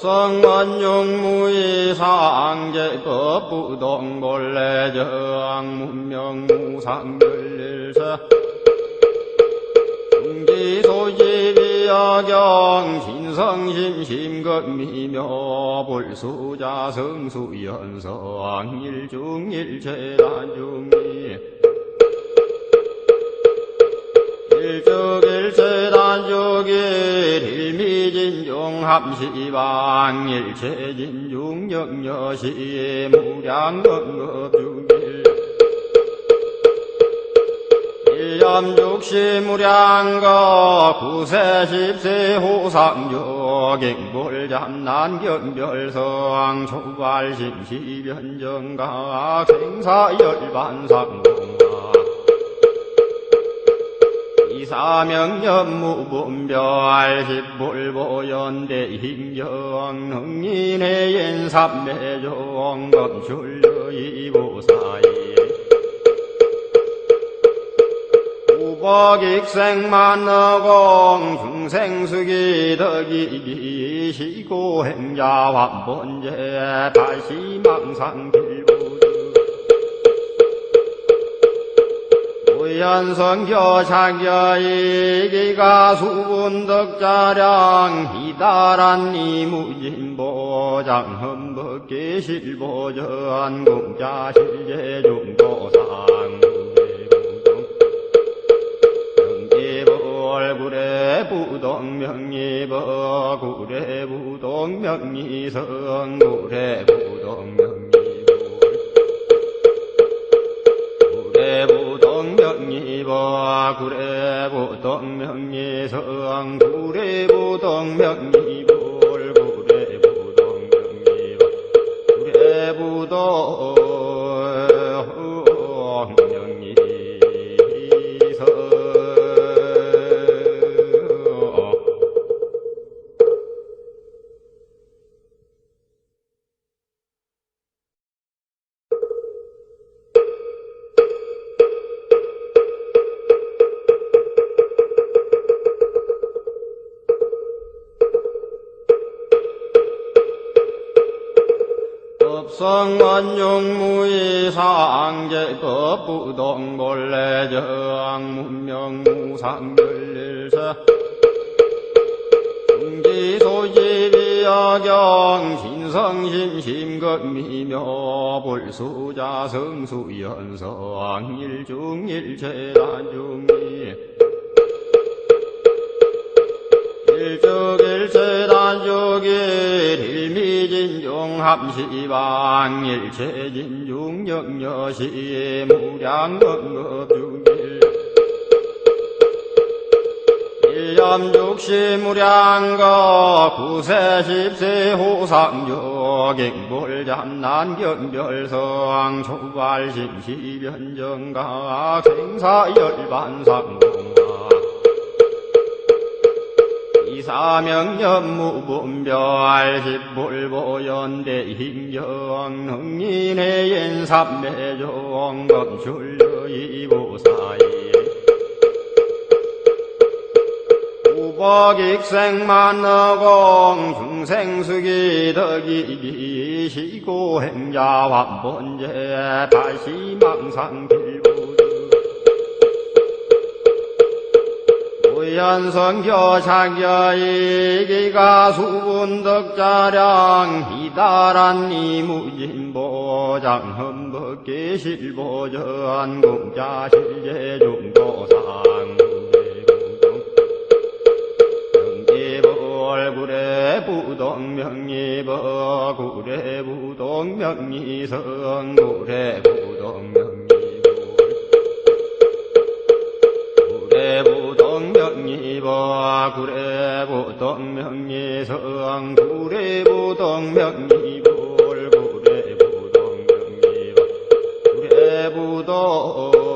법성원용무의상제법 부동본래정 문명무상별일세 중지소지비야경 신성심심겁미묘 불수자성수연성 일중일체단중이 일적일체단중이 일미진중합시방 일체진중영여시 무량건급중일 일염죽시무량거 구세십세 호상조갱불잠난견별성 초발심시변정각 생사열반상공각 이사명연무분별 십불보연대힘경 능인의인삼매종 검출여이보사이 우복익생만너공 중생수기덕이기 시고행자완본제 다시망상길보주 우연성교착여이기가 수분덕자량 희다란니 무진보장 흠벅기실보전 공자실제중도상 얼굴에 부동명이버 구례 부동명이성 구례 부동명이버 구례 부동명이성 구례 부동명이불 구례 부동명이버 구례 부동명이성 법성원용무의상제법 부동본래정 문명무상별일세 중지소지비야경 신성심심겁미묘 불수자성수연성 일중일체단중이 일적일체단중이 일미진중합시방 일체진중영여시 무량건급중일 일염죽시무량거 구세십세 호상조갱불잠난견별성 초발심시변정각 생사열반상공각 이사명연무분별 십불보연대힘경 능인의인삼매종 검출여이보사이 우복익생만너공 중생수기덕이기 시고행자완본제 다시망상길보주 우연성교착여이기가 수분덕자량 희다란니 무진보장 흠벅기실보전 공자실제중도상 얼굴에 부동명이버 구례 부동명이성 구례 부동명이불 구례 부동명이버 구례 부동명이성 구례 부동명이불 구례 부동명이버 구례 부동명이성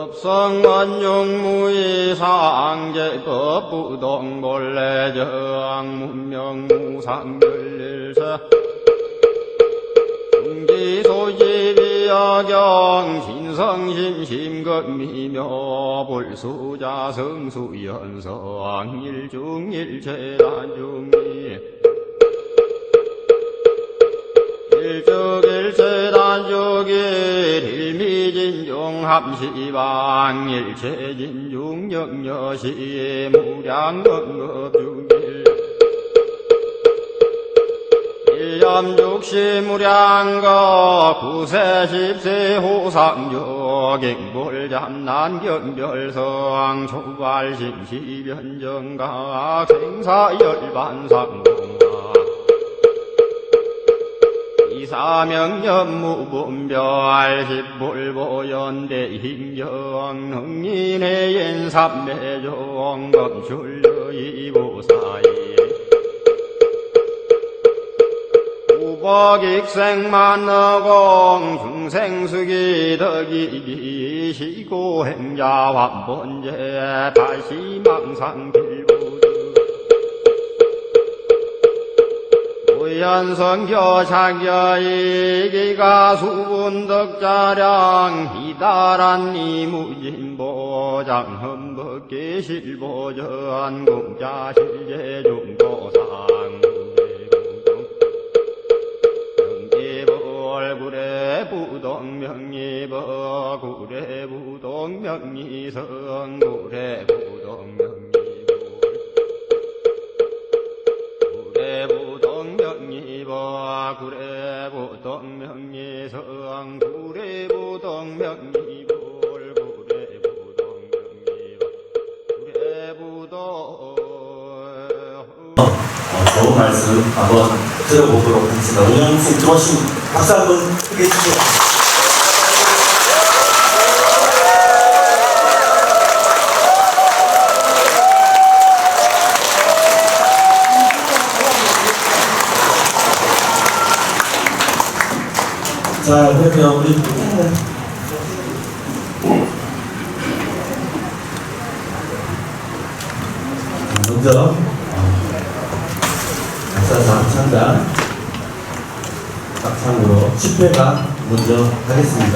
법성원용무의상제법 부동본래정 문명무상별일세 중지소지비야경 신성심심급미묘 불수자성수연성 일중일체단중이 일적일체단중일 일미진중합시방 일체진중영여시 무량건급중일 일염육시 무량거 구세십세 호상조 갱불잠난경별성 초발심시변정각 생사열반상공학 이사명연무분별 십불보연대힘경 흥인해yen삼매종 검출여이보사이 우복익생만너공 중생수기덕이기 시고행자환본제 다시망상길보드 우연성교착여이기가 수분덕자량 이달한 이무진보장 흠벅계실보전 공자실제중도상 구례부동명이버 구례부동명이성 구례부동명이버 구례부동명이성 구례부동명이버 좋은 말씀 한번 들어보도록 하겠습니다. 운영생 들어오신 박수 한번 크게 해주세요. 자, 그러면 우리 먼저 창단 합창으로 10회가 먼저 하겠습니다.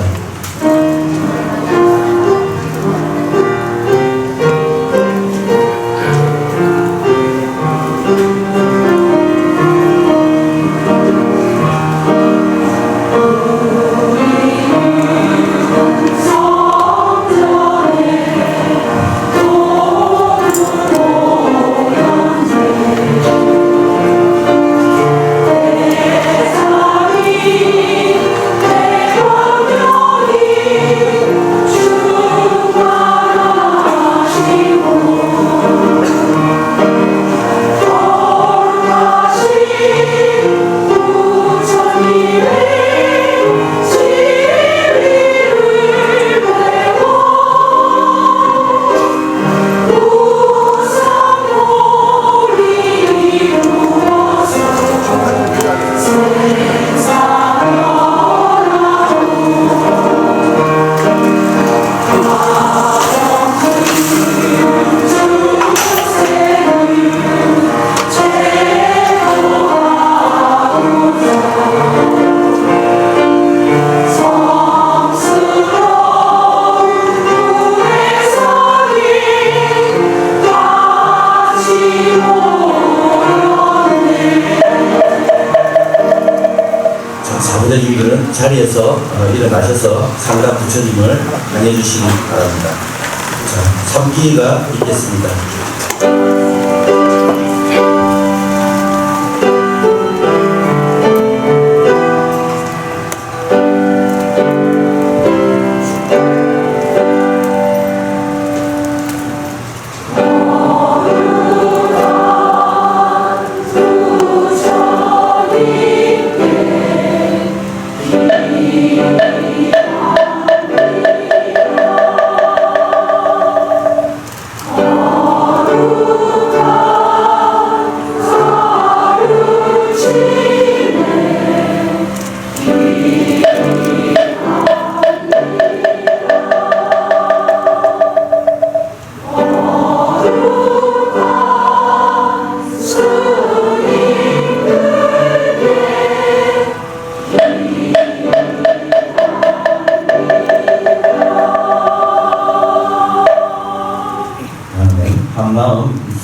사부자님들은 자리에서 일어나셔서 상가 부처님을 안내해주시기 바랍니다. 자, 삼기가 있겠습니다.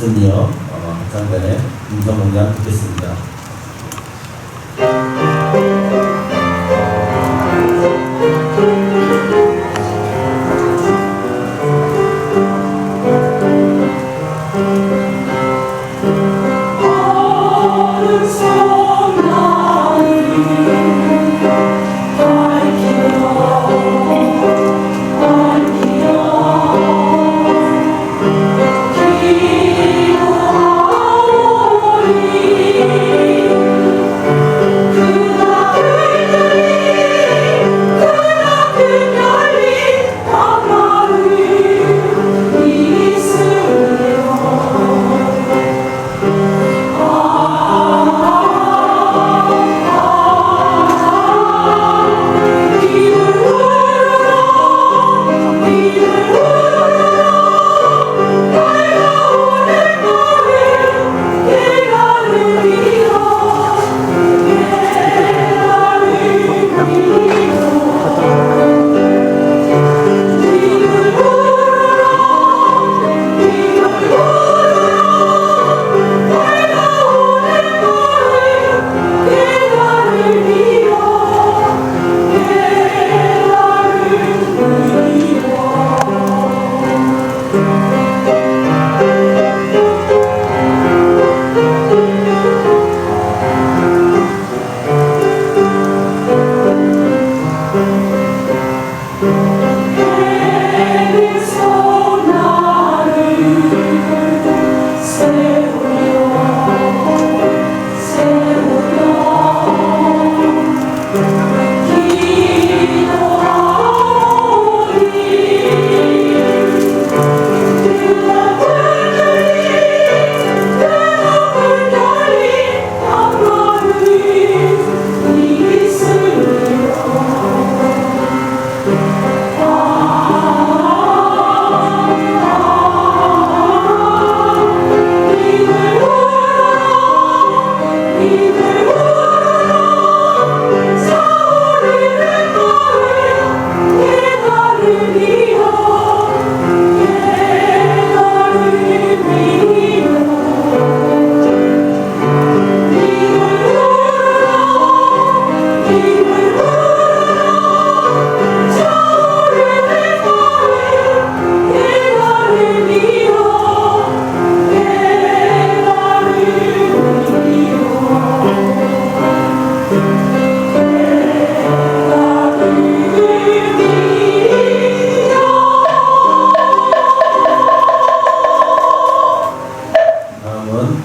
말씀 이어 합창단의 음성 공양 듣겠습니다.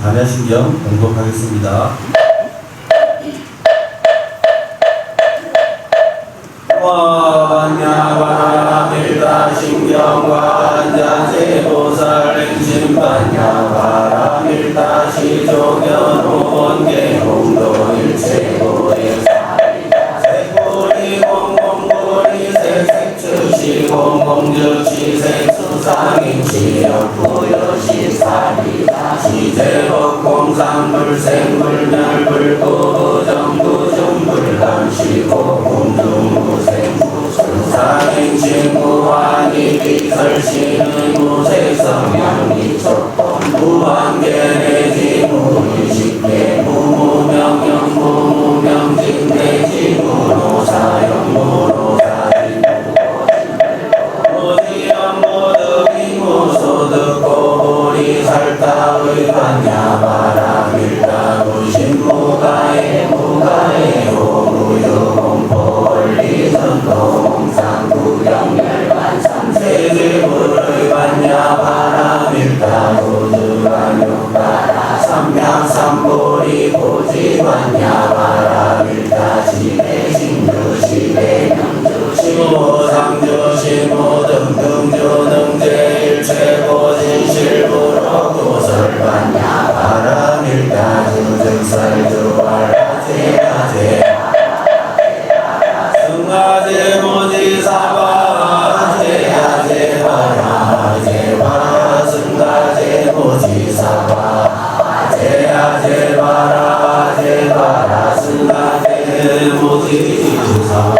단야신경 공독하겠습니다. 와반야바라밀다신경관자세보살 행신반야바라밀다시종연온계홍도일체고리 세고리 공공고리 색색주시 공공주시 색수상인시역부여시사리다 시제법공상불생불멸불고부정부정불감시고 공중무생무술사행신구하니 비설신의 무색성향이촉 무한계내지 무의식계 무무명령 무무명직내지 무노사형 무노사인 무지연 무득이 무소득고보리 살타의 반야바라 밀다무신무가에 무가에 오무유공포리선동상구경열반삼세제불의 반야바라 밀다무드반유바라 삼약삼보리 고지반야바라 밀다시대신주시대명주 시무상주 시무등등주 능제일체고 진실부로 구설반야바라 밀다주증살주 알라제아제 승아제 모지사바 제아제바라 제바라 승가제 모지사바 제아제바라 제바라 승가제 모지사바.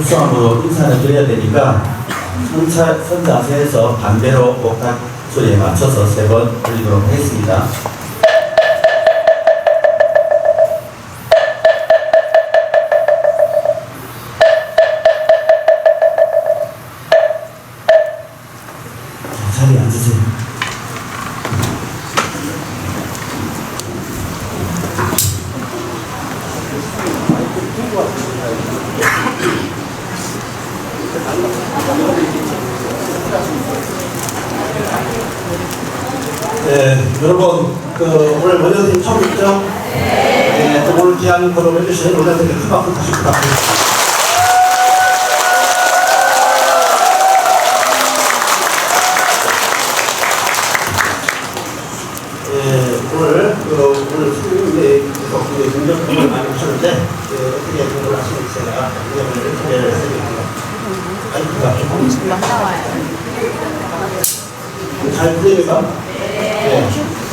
협성함으로 인사를 드려야 되니까 선자세에서 반대로 목탁 소리에 맞춰서 3번 드리도록 하겠습니다. 자리에 앉으세요. 네, 여러분, 오늘 원장님 처음 있죠? 네, 오늘 귀한 걸음 해주신 원장님께 큰 박수 다시 부탁드립니다. 네, 오늘 스님께서 능력을 많이 하셨는데, 어떻게 공부를 하시는지 제가 능력을 소개를 해드립니다. 잘 들립니까? 네.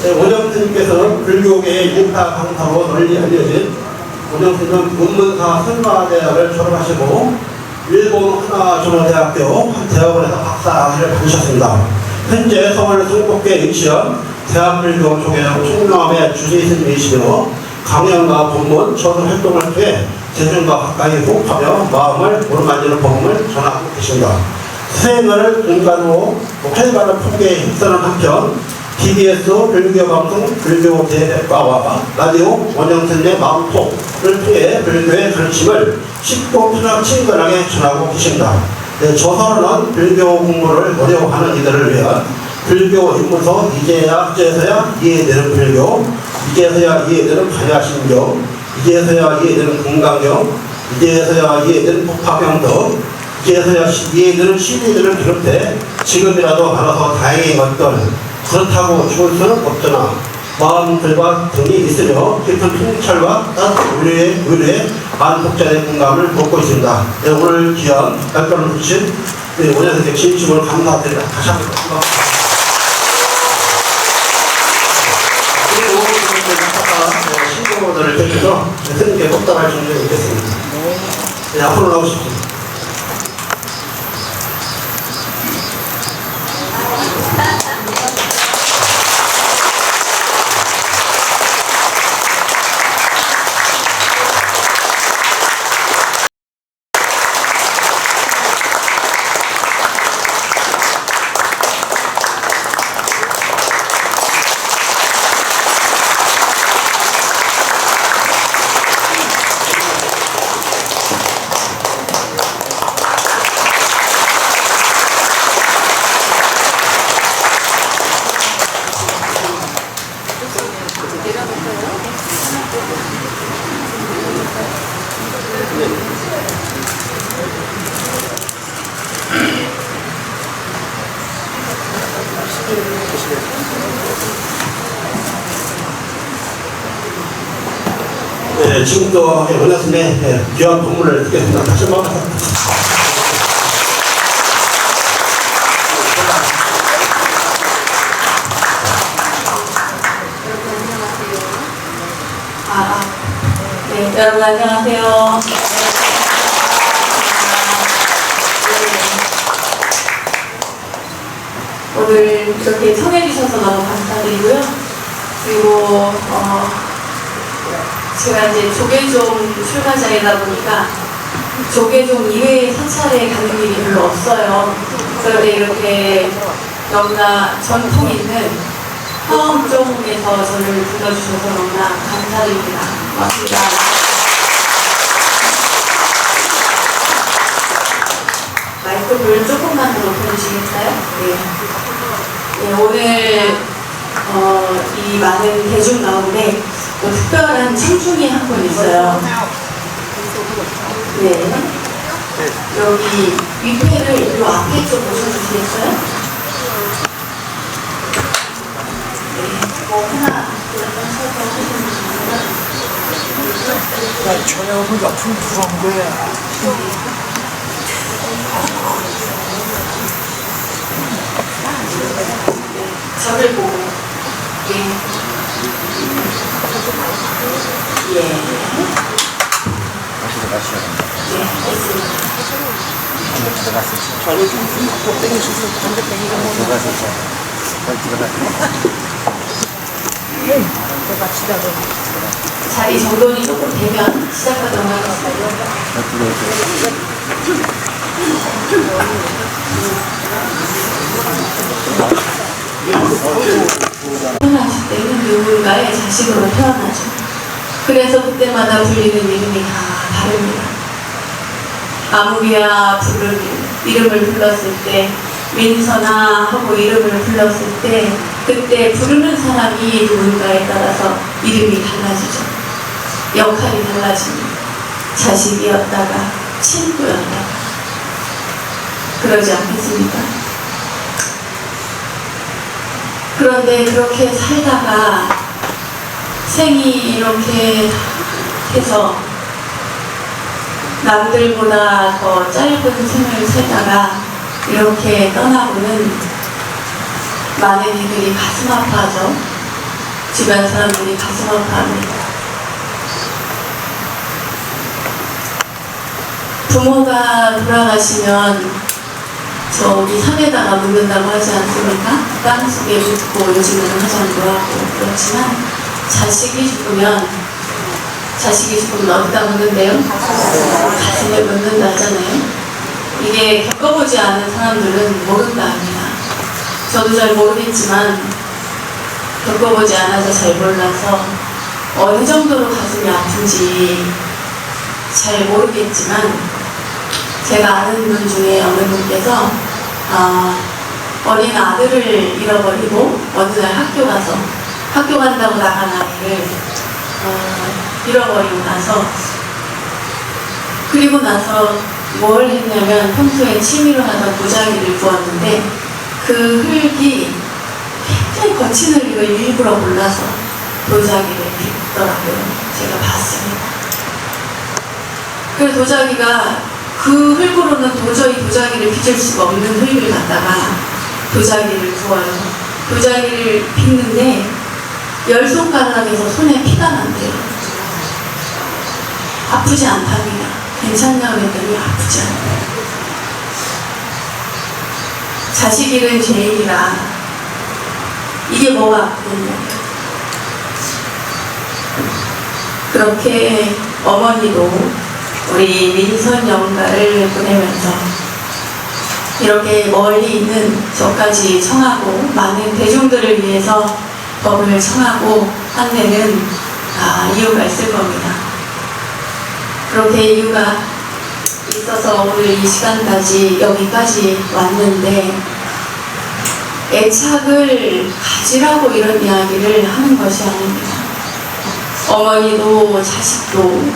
원영스님께서는 불교계의 일타 강사로 널리 알려진 원영스님은 문문사 선마대학을 졸업하시고 일본 하나조선대학교 한 대학원에서 박사학위를 받으셨습니다. 현재 서울 성북계 의시연 대한불교 조계종 총명함의 주지스님이시며 강연과 본문, 저술 활동을 통해 대중과 가까이 호흡하며 마음을 오르만지는 법문을 전하고 계십니다. 수행을 근간으로 활발한 폭에 힘쓰는 한편 TBS 불교방송 불교대대과와 라디오 원영선의 마음톡을 통해 불교의 가르침을 쉽고 편하고 친근하게 전하고 계십니다. 네, 저서로는 불교 공부를 어려워하는 이들을 위한 불교 입문서 이제서야 이해되는 불교, 이제서야 이해되는 반야신경, 이제서야 이해되는 건강경, 이제서야 이해되는 복파경 등 이제서야 이해되는 시비들을 비롯해 지금이라도 알아서 다행인 것들, 그렇다고 죽을 수는 없잖아. 마음들과 등이 있으며 깊은 통찰과 따뜻한 의뢰에 많은 독자의 공감을 얻고 있습니다. 네, 오늘 귀한 발걸음을 주신 원장님께 진심으로 감사드립니다. 다시 한번 감사합니다. 그리고 신도들을 대표해서 스님께 꽃다발 준비해 있겠습니다. 네, 앞으로 나오십시오. 지금도 원하심의 귀한 동물을 듣겠습니다. 다시 한번 네, 여러분 안녕하세요. 오늘 이렇게 청해주셔서 너무 감사드리고요. 그리고 제가 이제 조계종 출가자이다 보니까 조계종 이외의 사찰에 가는 일이 별로 없어요. 그런데 이렇게 너무나 전통 있는 화엄종에서 저를 불러주셔서 너무나 감사드립니다. 고맙습니다. 마이크를 조금만 더 높여주시겠어요? 네. 네, 오늘 이 많은 대중 가운데 또 특별한 청중이 한 분 있어요. 네. 여기 위패를 이 앞에 좀 보셔주시겠어요? 네. 하나, 야, 저녁은 옆으로 부러운 거야. 저를 보고 예. 예. 예, 됐습니다. 저를 좀 꼭대기 수술 반대땡이가 내가 치다가 자리 정돈이 조금 되면 시작하도록 하겠습니다. 태어나실 때는 누군가의 자식으로 태어나죠. 그래서 그때마다 불리는 이름이 다 다릅니다. 아무개야 이름을 불렀을 때, 민선아 하고 이름을 불렀을 때 그때 부르는 사람이 누군가에 따라서 이름이 달라지죠. 역할이 달라집니다. 자식이었다가 친구였다가 그러지 않겠습니까? 그런데 그렇게 살다가 생이 이렇게 해서 남들보다 더 짧은 생을 살다가 이렇게 떠나고는 많은 이들이 가슴 아파하죠. 주변 사람들이 가슴 아파합니다. 부모가 돌아가시면 저기 산에다가 묻는다고 하지 않습니까? 땅속에 묻고 요즘에는 화장도 하고 그렇지만 자식이 죽으면 어디다 묻는데요? 가슴에 묻는다 하잖아요. 이게 겪어보지 않은 사람들은 모른다 합니다. 저도 잘 모르겠지만 겪어보지 않아서 잘 몰라서 어느 정도로 가슴이 아픈지 잘 모르겠지만 제가 아는 분 중에 어느 분께서 어린 아들을 잃어버리고 어느 날 학교 간다고 나간 아이를 잃어버리고 나서 그리고 나서 뭘 했냐면 평소에 취미로 하던 도자기를 구웠는데 그 흙이 굉장히 거친 흙을 일부러 골라서 도자기를 빚더라고요. 제가 봤습니다. 그 도자기가 그 흙으로는 도저히 도자기를 빚을 수가 없는 흙을 갖다가 도자기를 구워요. 도자기를 빚는데 10손가락에서 손에 피가 난대요. 아프지 않답니다. 괜찮냐고 했더니 아프지 않아요. 자식 잃은 죄인이라 이게 뭐가 아프겠냐. 그렇게 어머니도 우리 민선 영가를 보내면서 이렇게 멀리 있는 저까지 청하고 많은 대중들을 위해서 법을 청하고 한 데는 이유가 있을 겁니다. 그렇게 이유가 있어서 오늘 이 시간까지 여기까지 왔는데 애착을 가지라고 이런 이야기를 하는 것이 아닙니다. 어머니도 자식도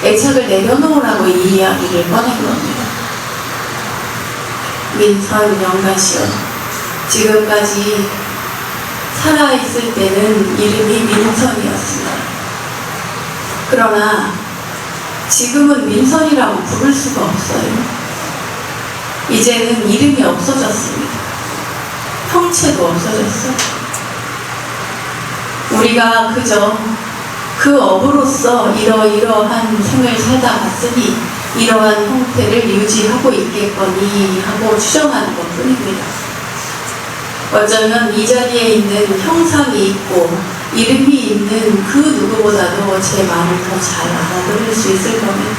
애착을 내려놓으라고 이 이야기를 꺼낸 겁니다. 민선 영가씨여, 지금까지 살아있을 때는 이름이 민선이었습니다. 그러나 지금은 민선이라고 부를 수가 없어요. 이제는 이름이 없어졌습니다. 형체도 없어졌어요. 우리가 그저 그 업으로서 이러이러한 생을 살다 갔으니 이러한 형태를 유지하고 있겠거니 하고 추정하는 것 뿐입니다. 어쩌면 이 자리에 있는 형상이 있고 이름이 있는 그 누구보다도 제 마음을 더 잘 알아들을 수 있을 겁니다.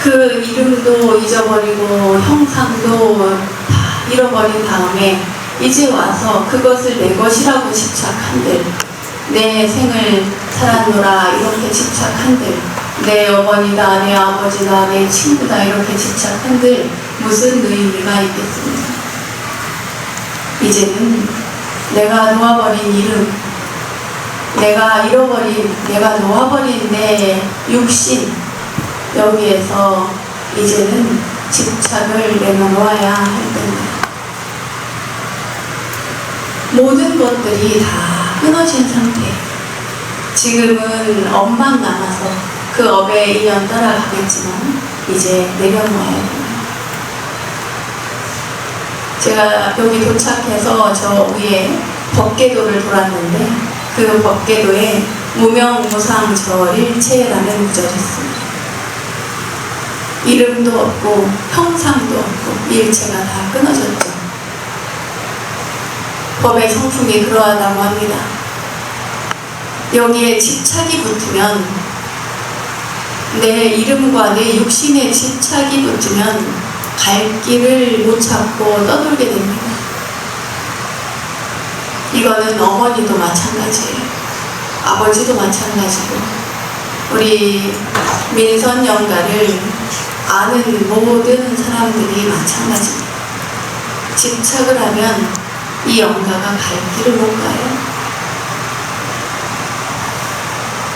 그 이름도 잊어버리고 형상도 다 잃어버린 다음에 이제 와서 그것을 내 것이라고 집착한들, 내 생을 살았노라 이렇게 집착한들, 내 어머니다, 내 아버지다, 내 친구다 이렇게 집착한들 무슨 의미가 있겠습니까? 이제는 내가 놓아버린 이름, 내가 잃어버린, 내가 놓아버린 내 육신, 여기에서 이제는 집착을 내려놓아야 할 때입니다. 모든 것들이 다 끊어진 상태. 지금은 업만 남아서 그 업에 인연 따라가겠지만 이제 내려놓아야 됩니다. 제가 여기 도착해서 저 위에 법계도를 돌았는데 그 법계도에 무명무상저일체라는 구절이 있습니다. 이름도 없고 형상도 없고 일체가 다 끊어졌죠. 법의 성품이 그러하다고 합니다. 여기에 집착이 붙으면, 내 이름과 내 육신에 집착이 붙으면 갈 길을 못 찾고 떠돌게 됩니다. 이거는 어머니도 마찬가지예요. 아버지도 마찬가지고 우리 민선 영가를 아는 모든 사람들이 마찬가지입니다. 집착을 하면 이 영가가 갈 길을 못 가요.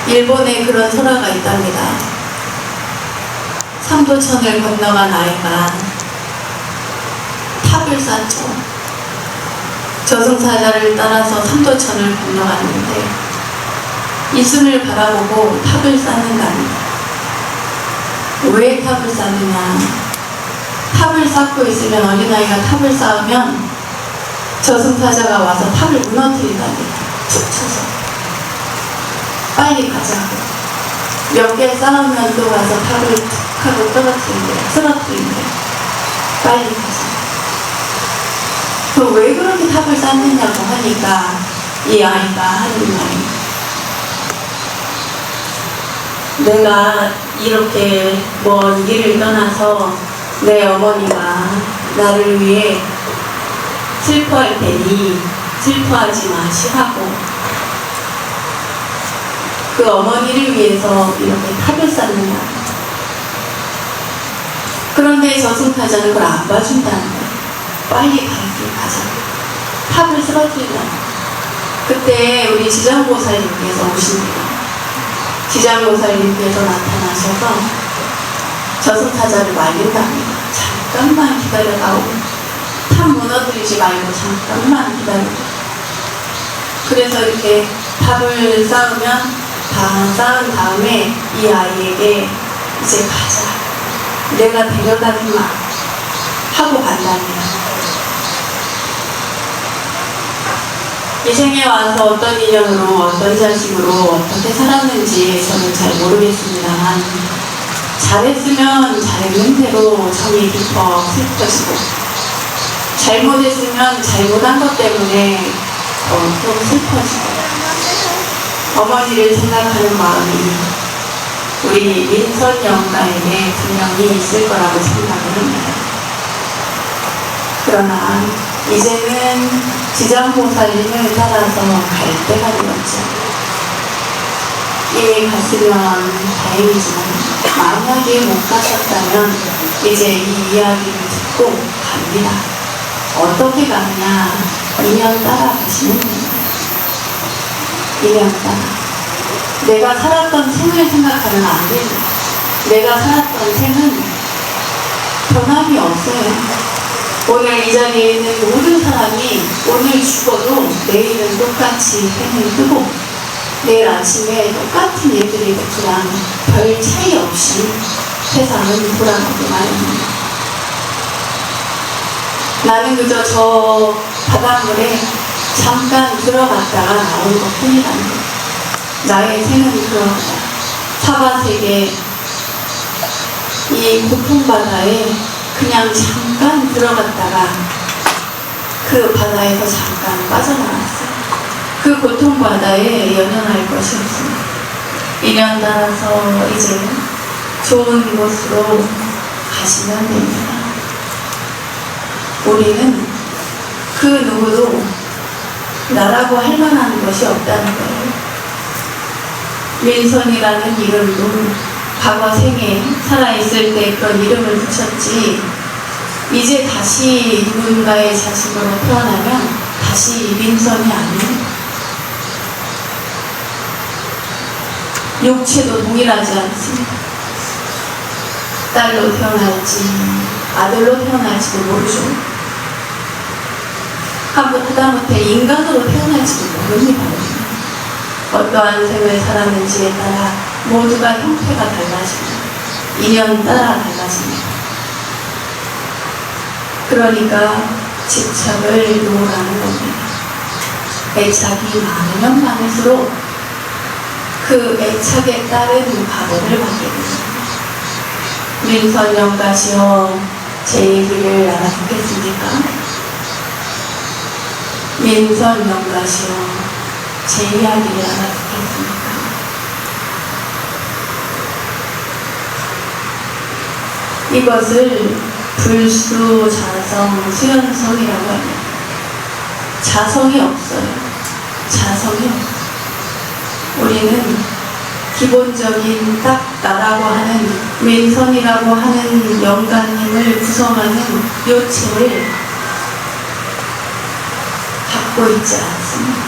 일본에 그런 설화가 있답니다. 삼도천을 건너간 아이가 탑을 쌓죠. 저승사자를 따라서 삼도천을 건너갔는데 이순을 바라보고 탑을 쌓는답니다. 왜 탑을 쌓느냐? 탑을 쌓고 있으면, 어린아이가 탑을 쌓으면 저승사자가 와서 탑을 무너뜨린답니다. 툭 쳐서. 빨리 가자고. 몇 개 쌓으면 또 가서 탑을 툭 하고 쓰러뜨린대. 빨리 가자. 그럼 왜 그렇게 탑을 쌓느냐고 하니까 이 아이가 하는 말이, 내가 이렇게 먼 길을 떠나서 내 어머니가 나를 위해 슬퍼할 테니 슬퍼하지 마시라고 그 어머니를 위해서 이렇게 탑을 쌓는다. 그런데 저승사자는 그걸 안 봐준다는 거예요. 빨리 가자. 탑을 쓰러뜨린다. 그때 우리 지장보살님께서 오십니다. 지장보살님께서 나타나셔서 저승사자를 말린답니다. 잠깐만 기다려다오. 탑 무너뜨리지 말고 잠깐만 기다려. 그래서 이렇게 탑을 쌓으면 다 쌓은 다음에 이 아이에게 이제 가자. 내가 데려다 주마 하고 간답니다. 이 생에 와서 어떤 인연으로 어떤 자식으로 어떻게 살았는지 저는 잘 모르겠습니다만, 잘했으면 잘했는 대로 정이 깊어 슬퍼지고, 잘못했으면 잘못한 것 때문에 좀 슬퍼지고, 어머니를 생각하는 마음이 우리 민선 영가에게 분명히 있을 거라고 생각을 합니다. 그러나 이제는 지장보살님을 따라서 갈 때가 되었죠. 이미 갔으면 다행이지만 만약에 못 가셨다면 이제 이 이야기를 듣고 갑니다. 어떻게 가느냐? 인연 따라 가시는 겁니다. 인연 따라. 내가 살았던 생을 생각하면 안 됩니다. 내가 살았던 생은 변함이 없어요. 오늘 이 자리에 있는 모든 사람이 오늘 죽어도 내일은 똑같이 해를 뜨고, 내일 아침에 똑같은 일들이 그냥 별 차이 없이 세상은 돌아가기 마련입니다. 나는 그저 저 바닷물에 잠깐 들어갔다가 나온 것 뿐이라는 것. 나의 생은 그러하다. 사바세계 이 고통바다에 그냥 잠깐 들어갔다가 그 바다에서 잠깐 빠져나왔어요. 그 고통바다에 연연할 것이 없습니다. 인연 따라서 이제 좋은 곳으로 가시면 됩니다. 우리는 그 누구도 나라고 할 만한 것이 없다는 거예요. 윈선이라는 이름도 과거 생에 살아있을 때 그런 이름을 붙였지, 이제 다시 누군가의 자식으로 태어나면 다시 윈선이 아니에요. 육체도 동일하지 않습니다. 딸로 태어날지 아들로 태어날지도 모르죠. 하다못해 인간으로 태어날지도 모릅니다. 어떠한 생을 살았는지에 따라 모두가 형태가 달라집니다. 인연 따라 달라집니다. 그러니까 집착을 놓으라는 겁니다. 애착이 많으면 많을수록 그 애착에 따른 과거를 받게 됩니다. 민선영가시여 제 얘기를 알아듣겠습니까? 민선영가시여 제 이야기를 알아듣겠습니까? 이것을 불수, 자성, 수연성이라고 합니다. 자성이 없어요. 자성이 없어요. 우리는 기본적인 딱 나라고 하는 윈선이라고 하는 영가님을 구성하는 요체를 갖고 있지 않습니다.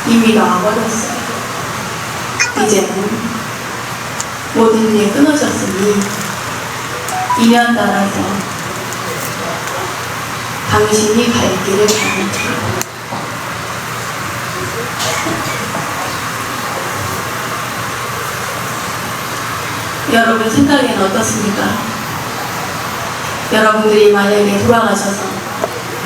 이미 나와버렸어요. 이제는 모든 게 끊어졌으니 인연 따라서 당신이 갈 길을 가면 돼요. 여러분 생각에는 어떻습니까? 여러분들이 만약에 돌아가셔서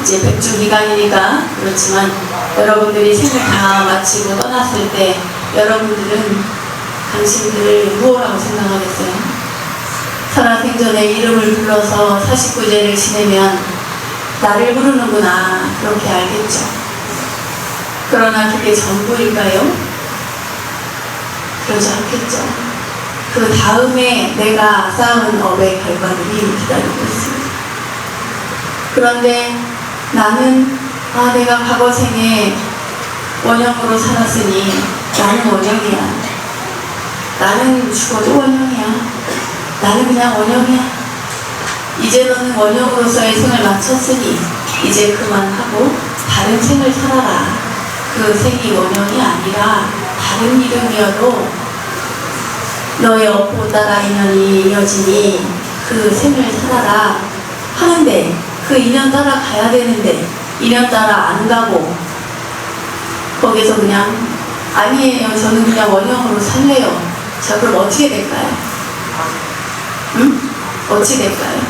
이제 백주기간이니까 그렇지만 여러분들이 생을 다 마치고 떠났을 때 여러분들은 당신들을 무엇라고 생각하겠어요? 살아생전에 이름을 불러서 49제를 지내면 나를 부르는구나 그렇게 알겠죠. 그러나 그게 전부일까요? 그러지 않겠죠. 그 다음에 내가 쌓은 업의 결과들이 기다리고 있습니다. 그런데 나는 내가 과거 생에 원형으로 살았으니 나는 원형이야. 나는 죽어도 원형이야. 나는 그냥 원형이야. 이제 너는 원형으로서의 생을 마쳤으니 이제 그만하고 다른 생을 살아라. 그 생이 원형이 아니라 다른 이름이어도 너의 업보 따라 인연이 이어지니 그 생을 살아라 하는데 그 인연 따라 가야 되는데 인연 따라 안 가고 거기서 그냥 아니에요 저는 그냥 원형으로 살래요. 자 그럼 어떻게 될까요? 응? 어찌 될까요?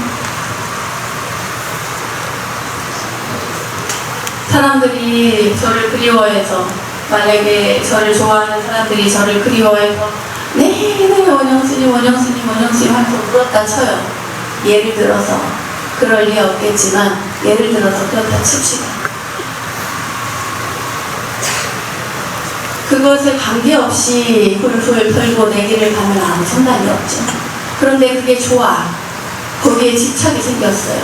사람들이 저를 그리워해서 만약에 저를 좋아하는 사람들이 저를 그리워해서 네 원영스님 하면서 물었다 쳐요. 예를 들어서 그럴 리 없겠지만 예를 들어서 그렇다 칩시다. 그것에 관계없이 훌훌 털고 내 길을 가면 아무 상관이 없죠. 그런데 그게 좋아. 거기에 집착이 생겼어요.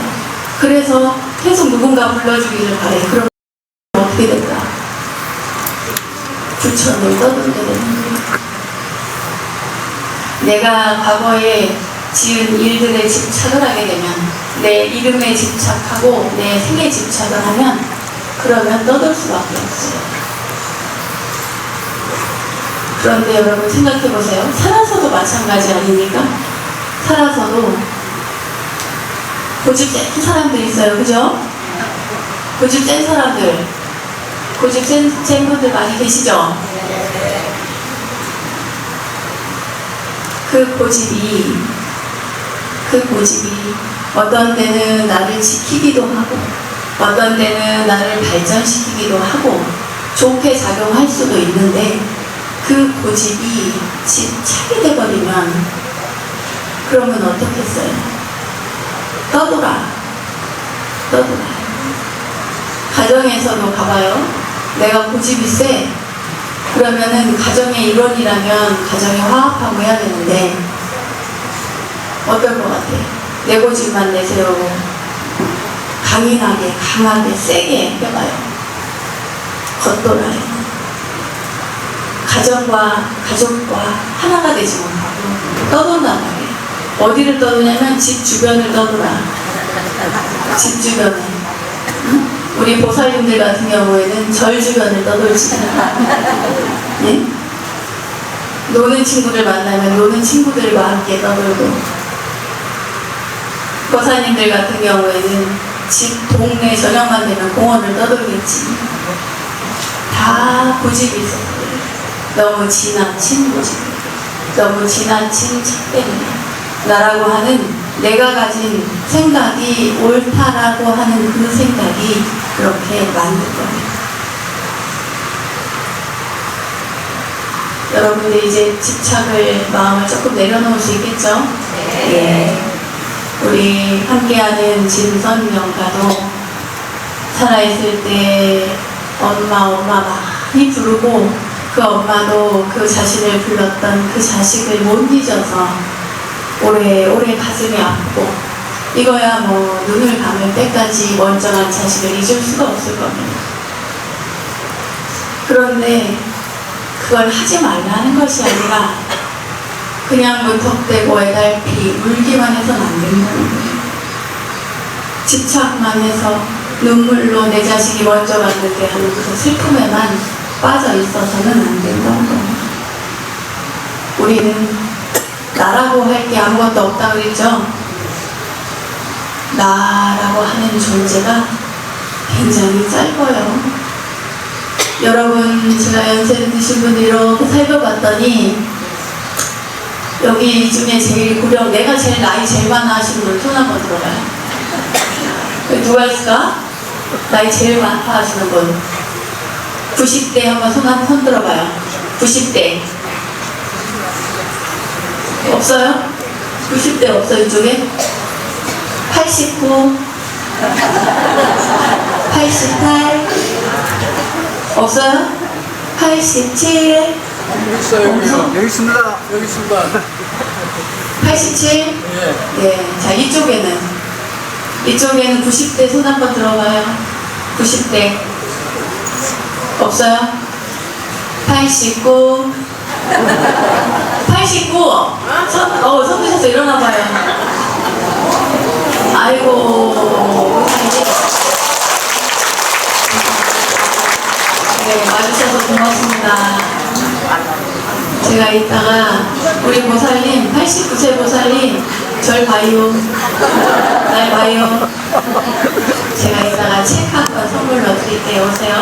그래서 계속 누군가 불러주기를 바래. 그럼 어떻게 될까? 부처를 떠들게 되는 거예요. 내가 과거에 지은 일들에 집착을 하게 되면 내 이름에 집착하고 내 생에 집착을 하면 그러면 떠들 수밖에 없어요. 그런데 여러분 생각해보세요. 살아서도 마찬가지 아닙니까? 살아서도 고집 센 사람들 있어요. 그죠? 고집 센 사람들 고집 센 분들 많이 계시죠? 그 고집이 어떤 때는 나를 지키기도 하고 어떤 때는 나를 발전시키기도 하고 좋게 작용할 수도 있는데 그 고집이 집착이 돼버리면 그러면 어떻겠어요? 떠돌아. 가정에서도 가봐요. 내가 고집이 세. 그러면은 가정의 일원이라면 가정이 화합하고 해야 되는데 어떨 것 같아? 내 고집만 내세우고 강하게 세게 해봐요. 겉돌아요. 가족과 하나가 되지 못하고 떠돈단 말이에요. 어디를 떠도냐면 집 주변을 떠돌아. 집 주변에. 응? 우리 보살님들 같은 경우에는 절 주변을 떠돌지. 네? 노는 친구들 만나면 노는 친구들과 함께 떠돌고, 보살님들 같은 경우에는 집 동네 저녁만 되면 공원을 떠돌겠지. 다 고집이 있어요. 너무 지나친 고집, 너무 지나친 책 때문에 나라고 하는 내가 가진 생각이 옳다라고 하는 그 생각이 그렇게 만든 겁니다. 여러분들 이제 집착을 마음을 조금 내려놓을 수 있겠죠? 네. 우리 함께하는 진선명가도 살아있을 때 엄마 많이 부르고 그 엄마도 그 자신을 불렀던 그 자식을 못 잊어서 오래 가슴이 아프고 이거야 뭐 눈을 감을 때까지 멀쩡한 자식을 잊을 수가 없을 겁니다. 그런데 그걸 하지 말라는 것이 아니라 그냥 무턱대고 애달피 울기만 해서는 안 된다는 거예요. 집착만 해서 눈물로 내 자식이 먼저 갔는데 하는 그 슬픔에만 빠져 있어서는 안 된다는 겁니다. 우리는 나라고 할 게 아무것도 없다고 그랬죠? 나라고 하는 존재가 굉장히 짧아요. 여러분, 제가 연세를 드신 분들 이렇게 살펴봤더니 여기 이 중에 제일 내가 제일 나이 제일 많아 하시는 분 손 한번 들어봐요. 누가 있을까? 나이 제일 많다 하시는 분. 90대 한번 손 들어봐요. 90대. 없어요? 90대 없어요, 이쪽에? 89, 88, 없어요? 87, 여기 있습니다. 87? 네. 자, 이쪽에는 90대 손 한번 들어봐요. 90대. 없어요? 89, 89! 손 드셔서 일어나봐요. 아이고, 네, 와주셔서 고맙습니다. 제가 이따가 우리 보살님, 89세 보살님, 절 봐요. 날 봐요. 제가 이따가 책 한 권 선물로 드릴게요. 오세요.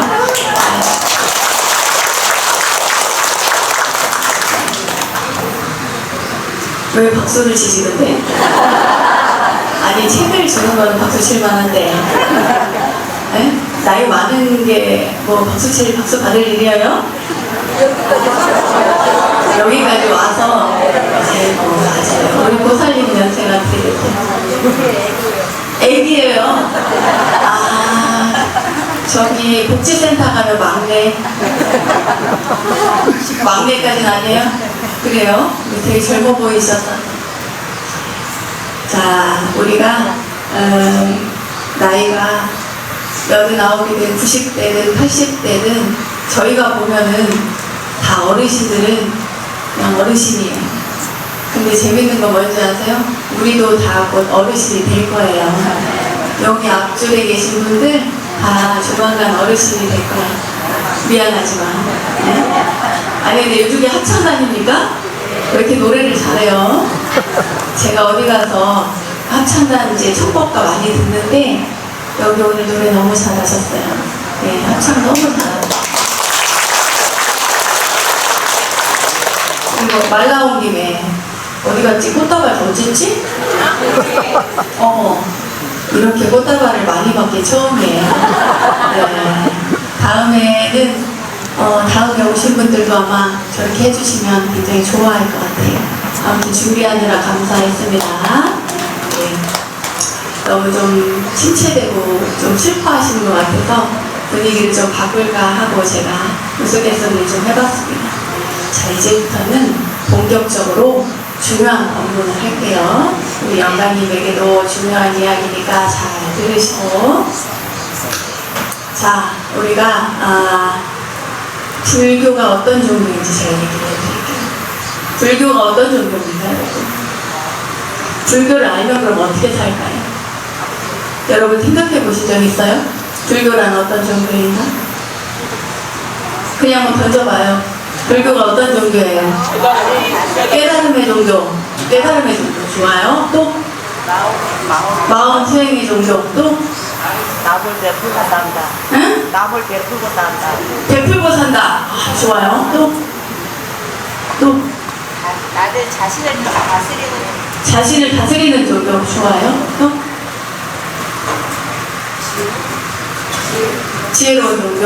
왜 박수를 치시는데? 아니, 책을 주는 거는 박수 칠 만한데. 네? 나이 많은 게 뭐 박수 받을 일이에요? 여기까지 와서 맞아요. 우리 보살님 연세가 어떻게 됐죠? 애기예요. 저기 복지센터 가면 막내까지는 아니에요? 그래요? 되게 젊어 보이셔서. 자, 우리가 나이가 89이든 90대든 80대든 저희가 보면은 다 어르신들은 그냥 어르신이에요. 근데 재밌는 거 뭔지 아세요? 우리도 다 곧 어르신이 될 거예요. 여기 앞줄에 계신 분들 다 조만간 어르신이 될 거예요. 미안하지만. 네? 아니, 근데 요즘에 합창 다닙니까? 왜 이렇게 노래를 잘해요? 제가 어디 가서 합창단 이제 촉법과 많이 듣는데 여기 오늘 노래 너무 잘하셨어요. 네, 합창 너무 잘하고. 그리고 말 나온 김에 어디 갔지? 꽃다발 던졌지? 이렇게 꽃다발을 많이 받기 처음이에요. 네. 다음에는 다음에 오신 분들도 아마 저렇게 해주시면 굉장히 좋아할 것 같아요. 아무튼 준비하느라 감사했습니다. 네. 너무 좀 침체되고 좀 슬퍼하시는 것 같아서 분위기를 좀 바꿀까 하고 제가 우스갯소리를 좀 해봤습니다. 자, 이제부터는 본격적으로 중요한 업무를 할게요. 우리 영감님에게도 중요한 이야기니까 잘 들으시고. 자, 우리가 불교가 어떤 종교인지 제가 얘기를 해드릴게요. 불교가 어떤 종교입니까, 여러분? 불교를 알면 그럼 어떻게 살까요? 여러분 생각해 보신 적 있어요? 불교란 어떤 종교인가? 그냥 한번 던져봐요. 불교가 어떤 종교예요? 깨달음의 종교. 깨달음의 종교. 좋아요. 또? 마음 수행의 종교. 또? 남을 베풀고 산다. 응? 남을 베풀고 산다. 베풀고 산다. 좋아요. 또? 또? 나를 자신을 다스리는. 자신을 다스리는 종교. 좋아요. 또? 지혜로운 종교.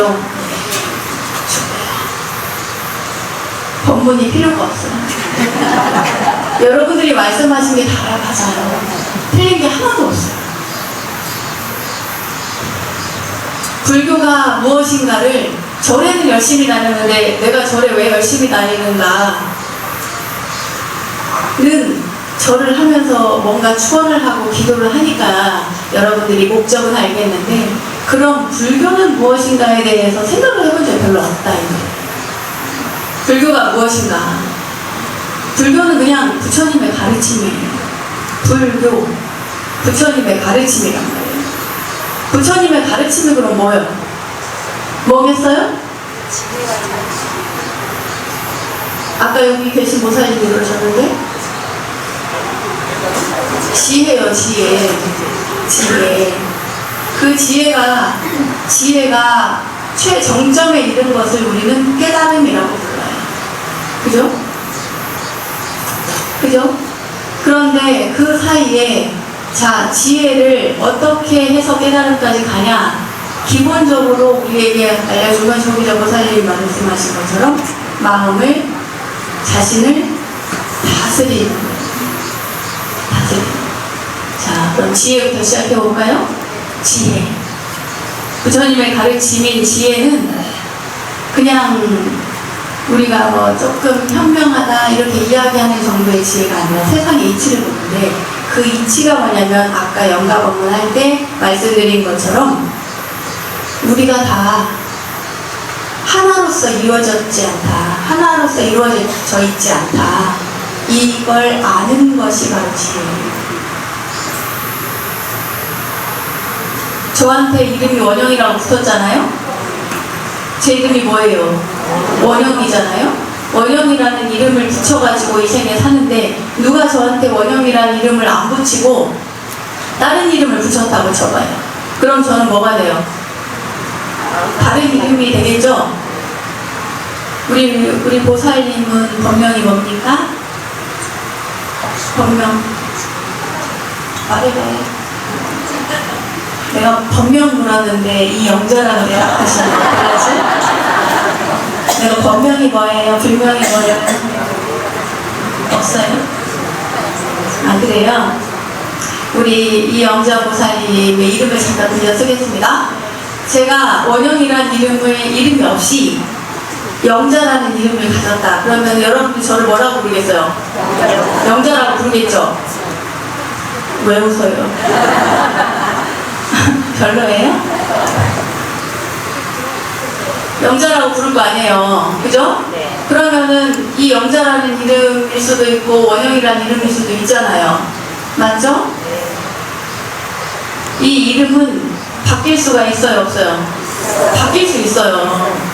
법문이 필요가 없어요. 여러분들이 말씀하신 게 다 맞아요. 틀린 게 하나도 없어요. 불교가 무엇인가를 절에는 열심히 다녔는데 내가 절에 왜 열심히 다니는가는 절을 하면서 뭔가 추원을 하고 기도를 하니까 여러분들이 목적은 알겠는데 그럼 불교는 무엇인가에 대해서 생각을 해본 적이 별로 없다 이거예요. 불교가 무엇인가? 불교는 그냥 부처님의 가르침이에요. 불교, 부처님의 가르침이란 말이에요. 부처님의 가르침이 그럼 뭐예요? 뭐겠어요? 아까 여기 계신 모사님이 그러셨는데 지혜요, 지혜. 지혜. 그 지혜가 최정점에 이른 것을 우리는 깨달음이라고 불러요. 그죠? 그죠? 그런데 그 사이에 자, 지혜를 어떻게 해서 깨달음까지 가냐? 기본적으로 우리에게 알려준 건 조기자 보살님이 말씀하신 것처럼 마음을, 자신을 다스리는 거예요. 다스리는 거예요. 자, 그럼 지혜부터 시작해 볼까요? 지혜. 부처님의 가르침인 지혜는 그냥 우리가 뭐 조금 현명하다 이렇게 이야기하는 정도의 지혜가 아니라 세상의 이치를 보는데 그 이치가 뭐냐면 아까 영가 법문할 때 말씀드린 것처럼 우리가 다 하나로서 이루어졌지 않다. 하나로서 이루어져 있지 않다. 이걸 아는 것이 바로 지혜예요. 저한테 이름이 원영이라고 붙었잖아요. 제 이름이 뭐예요? 원영이잖아요. 원영이라는 이름을 붙여가지고 이 생에 사는데 누가 저한테 원영이라는 이름을 안 붙이고 다른 이름을 붙였다고 쳐봐요. 그럼 저는 뭐가 돼요? 다른 이름이 되겠죠? 우리 보살님은 법명이 뭡니까? 법명 말해봐요. 내가 법명 물었는데 이 영자라고 대답하시는 거 어떡하지? 내가 법명이 뭐예요? 불명이 뭐예요? 없어요? 아, 그래요? 우리 이 영자 보살님의 이름을 잠깐 들려 쓰겠습니다. 제가 원영이라는 이름이 없이 영자라는 이름을 가졌다. 그러면 여러분들 저를 뭐라고 부르겠어요? 영자라고 부르겠죠? 왜 웃어요? 별로예요? 영자라고 부를 거 아니에요. 그죠? 네. 그러면은 이 영자라는 이름일 수도 있고 원영이라는 이름일 수도 있잖아요. 맞죠? 이 이름은 바뀔 수가 있어요, 없어요? 바뀔 수 있어요.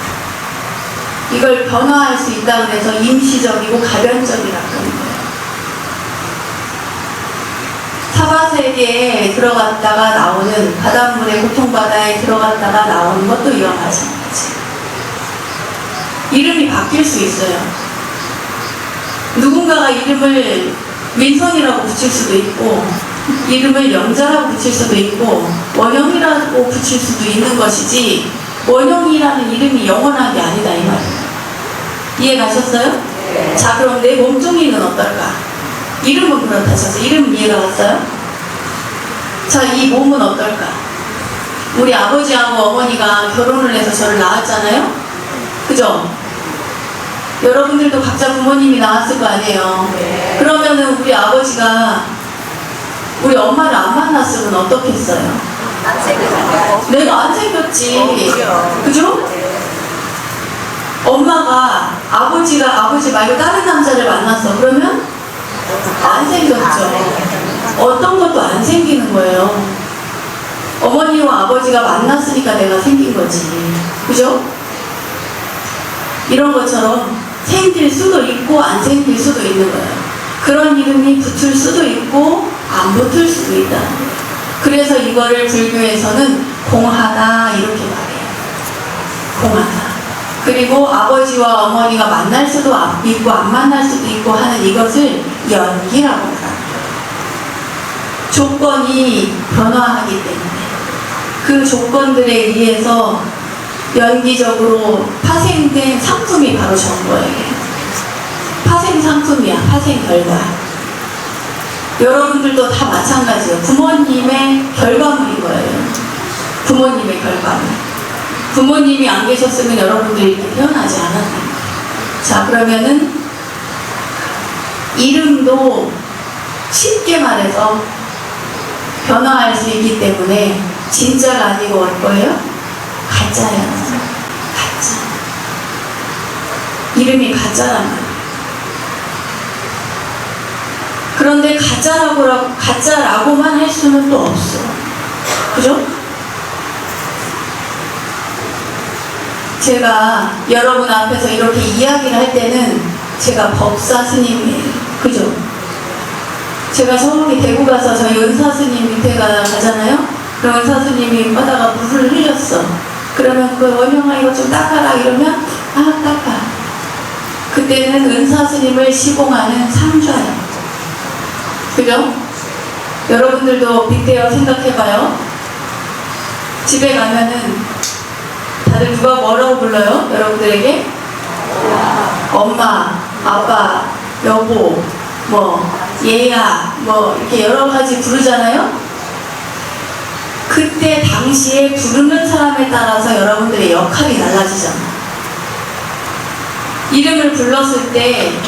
이걸 변화할 수 있다고 해서 임시적이고 가변적이라고 하는 거예요. 사바세계에 들어갔다가 나오는 바닷물의 고통바다에 들어갔다가 나오는 것도 이와 마찬가지. 이름이 바뀔 수 있어요. 누군가가 이름을 민선이라고 붙일 수도 있고 이름을 영자라고 붙일 수도 있고 원영이라고 붙일 수도 있는 것이지 원영이라는 이름이 영원한 게 아니다 이 말이에요. 이해 가셨어요? 자, 그럼 내 몸종이는 어떨까? 이름은 그렇다 쳐서 이름은 이해가 갔어요? 자, 이 몸은 어떨까? 우리 아버지하고 어머니가 결혼을 해서 저를 낳았잖아요? 그죠? 여러분들도 각자 부모님이 낳았을 거 아니에요? 그러면은 우리 아버지가 우리 엄마를 안 만났으면 어떻겠어요? 안 생겼고. 내가 안 생겼지. 그죠? 엄마가 아버지가 아버지 말고 다른 남자를 만났어. 그러면 안 생겼죠. 어떤 것도 안 생기는 거예요. 어머니와 아버지가 만났으니까 내가 생긴 거지. 그죠? 이런 것처럼 생길 수도 있고 안 생길 수도 있는 거예요. 그런 이름이 붙을 수도 있고 안 붙을 수도 있다. 그래서 이거를 불교에서는 공하다 이렇게 말해요. 공하다. 그리고 아버지와 어머니가 만날 수도 있고 안 만날 수도 있고 하는 이것을 연기라고 말합니다. 조건이 변화하기 때문에 그 조건들에 의해서 연기적으로 파생된 상품이 바로 정보예요. 파생 상품이야. 파생 결과. 여러분들도 다 마찬가지예요. 부모님의 결과물인 거예요. 부모님의 결과물. 부모님이 안 계셨으면 여러분들이 이렇게 태어나지 않았다. 자, 그러면은 이름도 쉽게 말해서 변화할 수 있기 때문에 진짜가 아니고 올 거예요? 가짜예요. 가짜. 이름이 가짜란 말이에요. 그런데 가짜라고만 할 수는 또 없어. 그죠? 제가 여러분 앞에서 이렇게 이야기를 할 때는 제가 법사 스님이에요. 그죠? 제가 저기 대구 가서 저희 은사 스님 밑에 가잖아요? 그럼 은사 스님이 바다가 물을 흘렸어. 그러면 그 원영아 이거 좀 닦아라 이러면 닦아. 그때는 은사 스님을 시봉하는 상좌예요. 그죠? 여러분들도 빗대어 생각해봐요. 집에 가면은 다들 누가 뭐라고 불러요? 여러분들에게? 엄마, 아빠, 여보, 얘야, 이렇게 여러 가지 부르잖아요? 그때 당시에 부르는 사람에 따라서 여러분들의 역할이 달라지잖아요. 이름을 불렀을 때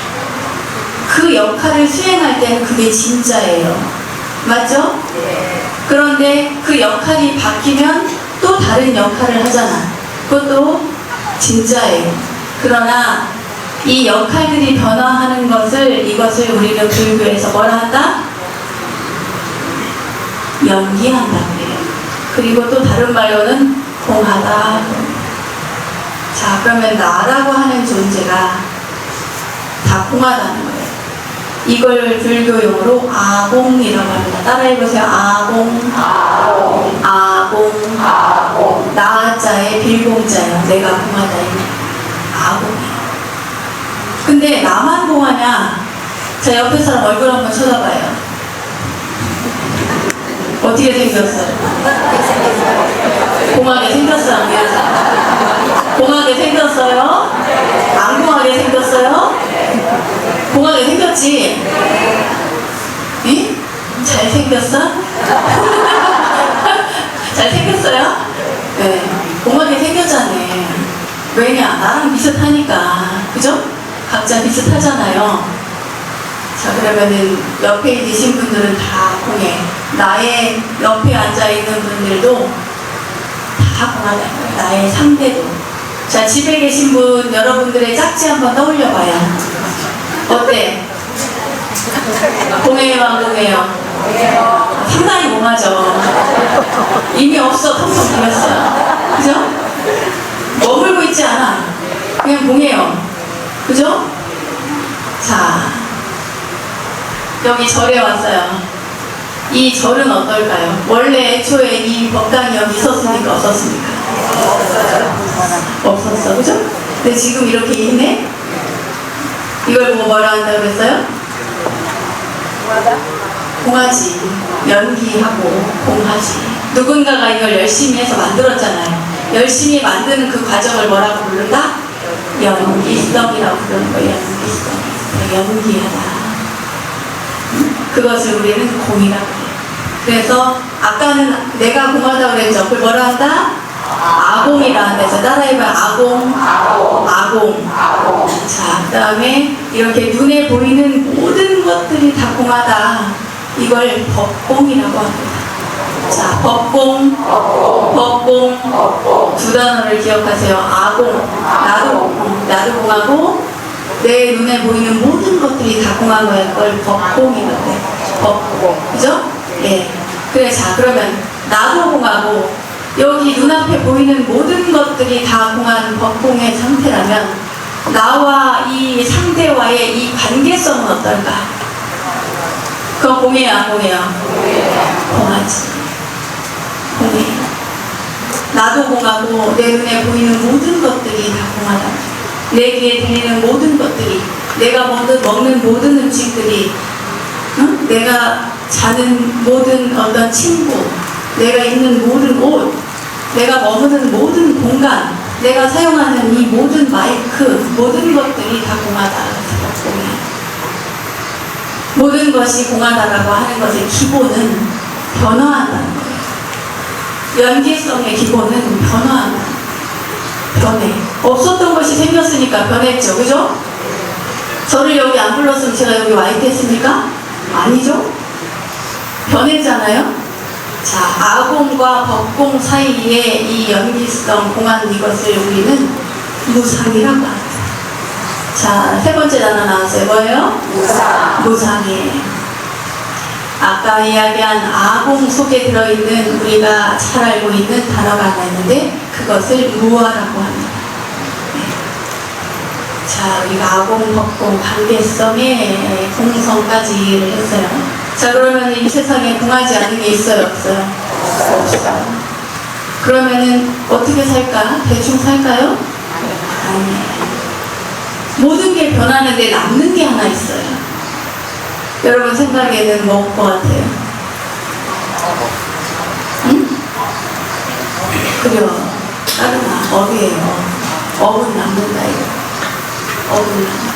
그 역할을 수행할 때는 그게 진짜예요. 맞죠? 그런데 그 역할이 바뀌면 또 다른 역할을 하잖아. 그것도 진짜예요. 그러나 이 역할들이 변화하는 이것을 우리는 불교에서 뭐라 한다? 연기한다 그래요. 그리고 또 다른 말로는 공하다. 자, 그러면 나라고 하는 존재가 다 공하다는 거예요. 이걸 불교용어로 아공이라고 합니다. 따라해보세요. 아공. 나자의 빌공자예요. 내가 공하다. 아공이에요. 근데 나만 공하냐? 자, 옆에 사람 얼굴 한번 쳐다봐요. 어떻게 생겼어요? 공하게 생겼어요? 안 생겼어요? 공하게 생겼어요? 안 공하게 생겼어요? 공하게 생겼지? 응? 잘생겼어? 잘생겼어요? 네. 공하게 생겼잖아요. 왜냐? 나랑 비슷하니까. 그죠? 각자 비슷하잖아요. 자, 그러면은 옆에 계신 분들은 다 공해. 나의 옆에 앉아있는 분들도 다 공하다는 거예요. 나의 상대도. 자, 집에 계신 분, 여러분들의 짝지 한번 떠올려봐요. 어때? 공해요, 안 공해요? 상당히 공하죠. 이미 없어, 텅텅 비었어요. 그죠? 머물고 있지 않아. 그냥 공해요. 그죠? 자, 여기 절에 왔어요. 이 절은 어떨까요? 원래 애초에 이 법당이 여기 있었습니까? 없었습니까? 없었어. 그죠? 근데 지금 이렇게 있네? 이걸 보고 뭐라 한다고 그랬어요? 공하지. 연기하고 공하지. 누군가가 이걸 열심히 해서 만들었잖아요. 열심히 만드는 그 과정을 뭐라고 부른다? 연기성이라고 부르는 거예요. 연기성. 연기하다. 그것을 우리는 공이라고 해요. 그래서 아까는 내가 공하다고 그랬죠. 그걸 뭐라 한다? 아공이라 한다. 그래서 따라해봐요. 아공. 자, 그 다음에 이렇게 눈에 보이는 모든 것들이 다 공하다. 이걸 법공이라고 합니다. 자, 법공. 두 단어를 기억하세요. 아공. 나도 공하고 내 눈에 보이는 모든 것들이 다 공한 거예요. 그걸 법공이라고 해요. 법공. 그죠? 예. 그래, 자, 그러면 나도 공하고 여기 눈앞에 보이는 모든 것들이 다 공한 법공의 상태라면 나와 이 상대와의 이 관계성은 어떨까? 그건 공이에요, 안 공이에요? 공하지. 공이에요. 나도 공하고 내 눈에 보이는 모든 것들이 다 공하다. 내 귀에 들리는 모든 것들이, 내가 먹는 모든 음식들이, 응? 내가 자는 모든 어떤 침구, 내가 입는 모든 옷, 내가 머무는 모든 공간, 내가 사용하는 이 모든 마이크, 모든 것들이 다 공하다. 모든 것이 공하다라고 하는 것의 기본은 변화한다는 거예요. 연기성의 기본은 변화한다. 변해. 없었던 것이 생겼으니까 변했죠. 그죠? 저를 여기 안 불렀으면 제가 여기 와 있겠습니까? 아니죠? 변했잖아요? 자, 아공과 법공 사이에 이 연기성, 공한 이것을 우리는 무상이라고 합니다. 자, 세 번째 단어 나왔어요. 뭐예요? 무상이에요. 아까 이야기한 아공 속에 들어있는 우리가 잘 알고 있는 단어가 하나 있는데 그것을 무아라고 합니다. 네. 자, 우리가 아공, 법공, 관계성의 공성까지 이해를 했어요. 자, 그러면 이 세상에 공하지 않은 게 있어요? 없어요? 없어요. 그러면은 어떻게 살까? 대충 살까요? 아니에요. 모든 게 변하는데 남는 게 하나 있어요. 여러분 생각에는 뭐일 것 같아요? 응? 그래요. 따르나, 업이에요. 업은 남는다, 이거. 업은 남는다.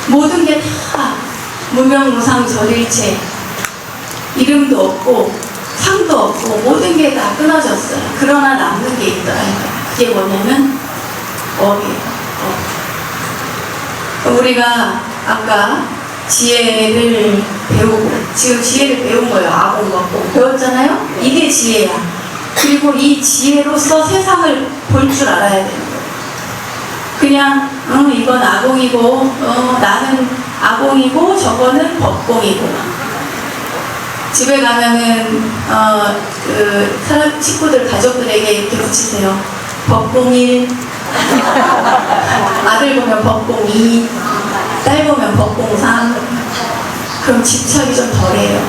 모든 게 다 무명무상절일체. 이름도 없고, 상도 없고, 모든 게 다 끊어졌어요. 그러나 남는 게 있더라. 그게 뭐냐면, 업이에요. 업. 우리가 아까 지혜를 배우고 지금 지혜를 배운 거예요. 아공 법공 배웠잖아요. 이게 지혜야. 그리고 이 지혜로서 세상을 볼 줄 알아야 되는 거예요. 그냥 이건 아공이고 나는 아공이고 저거는 법공이고. 집에 가면은 그 사람 친구들 가족들에게 이렇게 붙이세요. 법공일 아들 보면 법공이, 딸 보면 법공상. 그럼 집착이 좀 덜해요.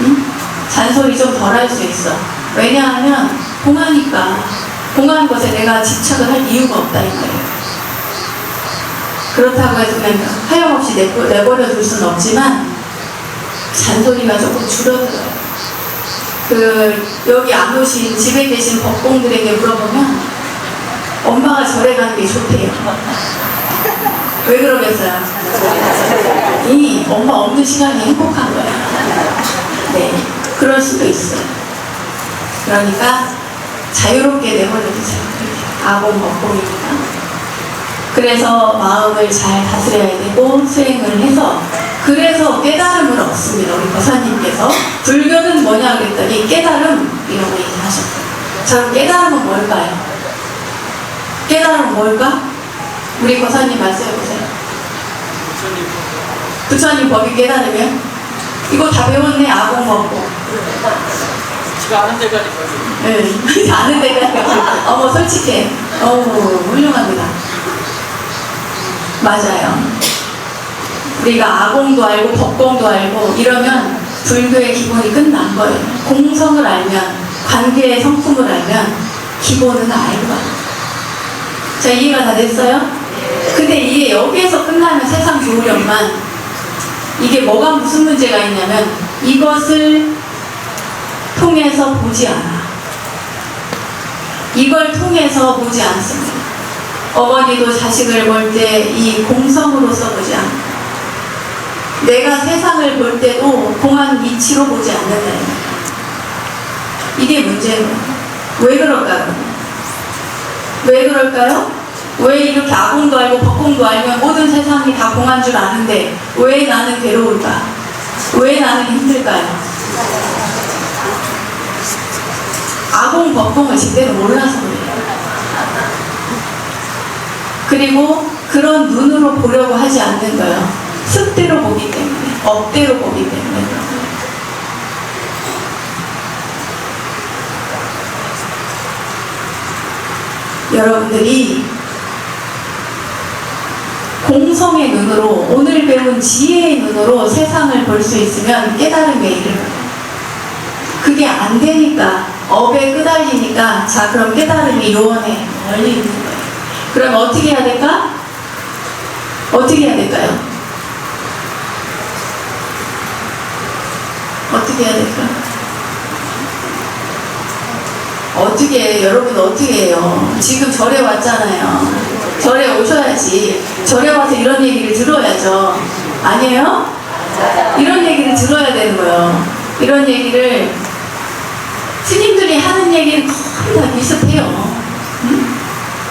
응? 잔소리 좀 덜 할 수 있어. 왜냐하면 공하니까. 공한 것에 내가 집착을 할 이유가 없다 이 말이에요. 그렇다고 해서 그냥 하염없이 내버려 둘 수는 없지만 잔소리가 조금 줄어들어요. 여기 안 오신 집에 계신 법공들에게 물어보면 엄마가 절에 가는 게 좋대요. 왜 그러겠어요? 이 엄마 없는 시간이 행복한 거야. 네, 그럴 수도 있어요. 그러니까 자유롭게 내버려두세요. 아공 법공이니까. 그래서 마음을 잘 다스려야 되고 수행을 해서 그래서 깨달음을 얻습니다. 우리 거사님께서 불교는 뭐냐 그랬더니 깨달음이라고 얘기하셨어요. 자, 그럼 깨달음은 뭘까요? 깨달음은 뭘까? 우리 거사님 말씀해보세요. 부처님 법이 깨달으면? 이거 다 배웠네. 아공 법공. 지가 아는 데까지 가지. 네, 아는 데까지. 어머, 솔직해. 훌륭합니다. 맞아요. 우리가 아공도 알고 법공도 알고 이러면 불교의 기본이 끝난 거예요. 공성을 알면, 관계의 성품을 알면 기본은 알고 가요. 자, 이해가 다 됐어요? 근데 이게 여기에서 끝나면 세상 좋으련만 이게 뭐가 무슨 문제가 있냐면 이것을 통해서 보지 않아. 이걸 통해서 보지 않습니다. 어머니도 자식을 볼 때 이 공성으로서 보지 않아. 내가 세상을 볼 때도 공한 이치로 보지 않는다. 이게 문제예요. 왜 그럴까요? 왜 그럴까요? 왜 이렇게 아공도 알고 법공도 알면 모든 세상이 다 공한 줄 아는데 왜 나는 괴로울까? 왜 나는 힘들까요? 아공 법공을 제대로 몰라서 그래요. 그리고 그런 눈으로 보려고 하지 않는 거예요. 습대로 보기 때문에, 업대로 보기 때문에. 여러분들이 공성의 눈으로, 오늘 배운 지혜의 눈으로 세상을 볼 수 있으면 깨달음에 이르는 거예요. 그게 안 되니까, 업에 끄달리니까, 자, 그럼 깨달음이 요원에 멀리 있는 거예요. 그럼 어떻게 해야 될까? 어떻게 해야 될까요? 어떻게 해야 될까? 어떻게 해요? 여러분 어떻게 해요? 지금 절에 왔잖아요. 절에 오셔야지. 절에 와서 이런 얘기를 들어야죠. 아니에요? 이런 얘기를 들어야 되는 거예요. 이런 얘기를 스님들이 하는 얘기는 거의 다 비슷해요. 응?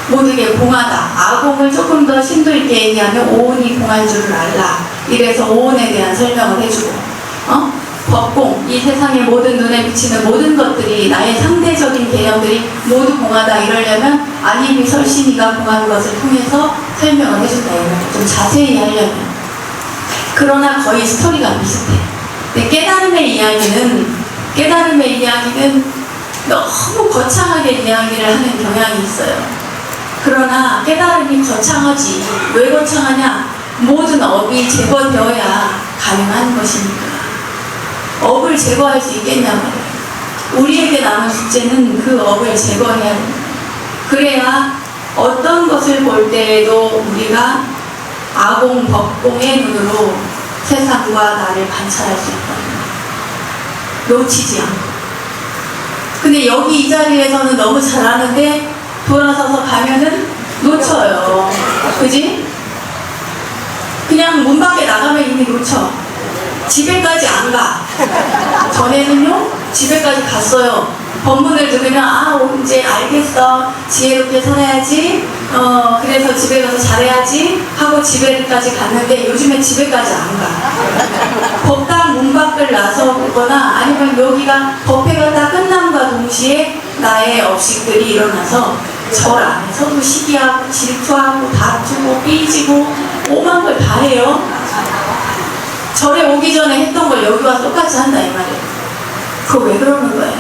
모든 게 공하다. 아공을 조금 더 심도 있게 얘기하면 오온이 공한 줄을 알라. 이래서 오온에 대한 설명을 해주고, 법공, 이 세상의 모든 눈에 비치는 모든 것들이, 나의 상대적인 개념들이 모두 공하다 이러려면 안이미 설신이가 공한 것을 통해서 설명을 해준다. 좀 자세히 하려면. 그러나 거의 스토리가 비슷해. 근데 깨달음의 이야기는 너무 거창하게 이야기를 하는 경향이 있어요. 그러나 깨달음이 거창하지. 왜 거창하냐? 모든 업이 제거되어야 가능한 것이니까. 업을 제거할 수 있겠냐 말이에요. 우리에게 남은 숙제는 그 업을 제거해야 됩니다. 그래야 어떤 것을 볼 때에도 우리가 아공, 법공의 눈으로 세상과 나를 관찰할 수 있거든요. 놓치지 않고. 근데 여기 이 자리에서는 너무 잘하는데 돌아서서 가면은 놓쳐요. 그지? 그냥 문 밖에 나가면 이미 놓쳐. 집에까지 안 가. 전에는요, 집에까지 갔어요. 법문을 들으면, 이제 알겠어. 지혜롭게 살아야지. 그래서 집에 가서 잘해야지. 하고 집에까지 갔는데 요즘에 집에까지 안 가. 법당 문 밖을 나서거나 아니면 여기가 법회가 다 끝남과 동시에 나의 업식들이 일어나서 절 안에서도 시기하고 질투하고 다투고 삐지고 오만 걸 다 해요. 절에 오기 전에 했던 걸 여기 와서 똑같이 한다 이 말이에요. 그거 왜 그러는 거예요?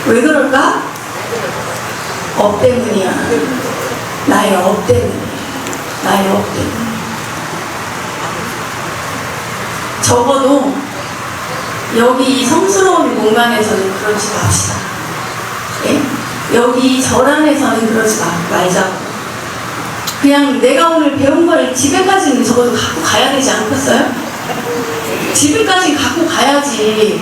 왜 그럴까? 업 때문이야. 나의 업 때문이야. 나의 업 때문에. 적어도 여기 이 성스러운 공간에서는 그러지 맙시다. 예? 여기 절 안에서는 그러지 말자고. 그냥 내가 오늘 배운 걸 집에까지는 적어도 갖고 가야 되지 않겠어요? 집에까지 갖고 가야지.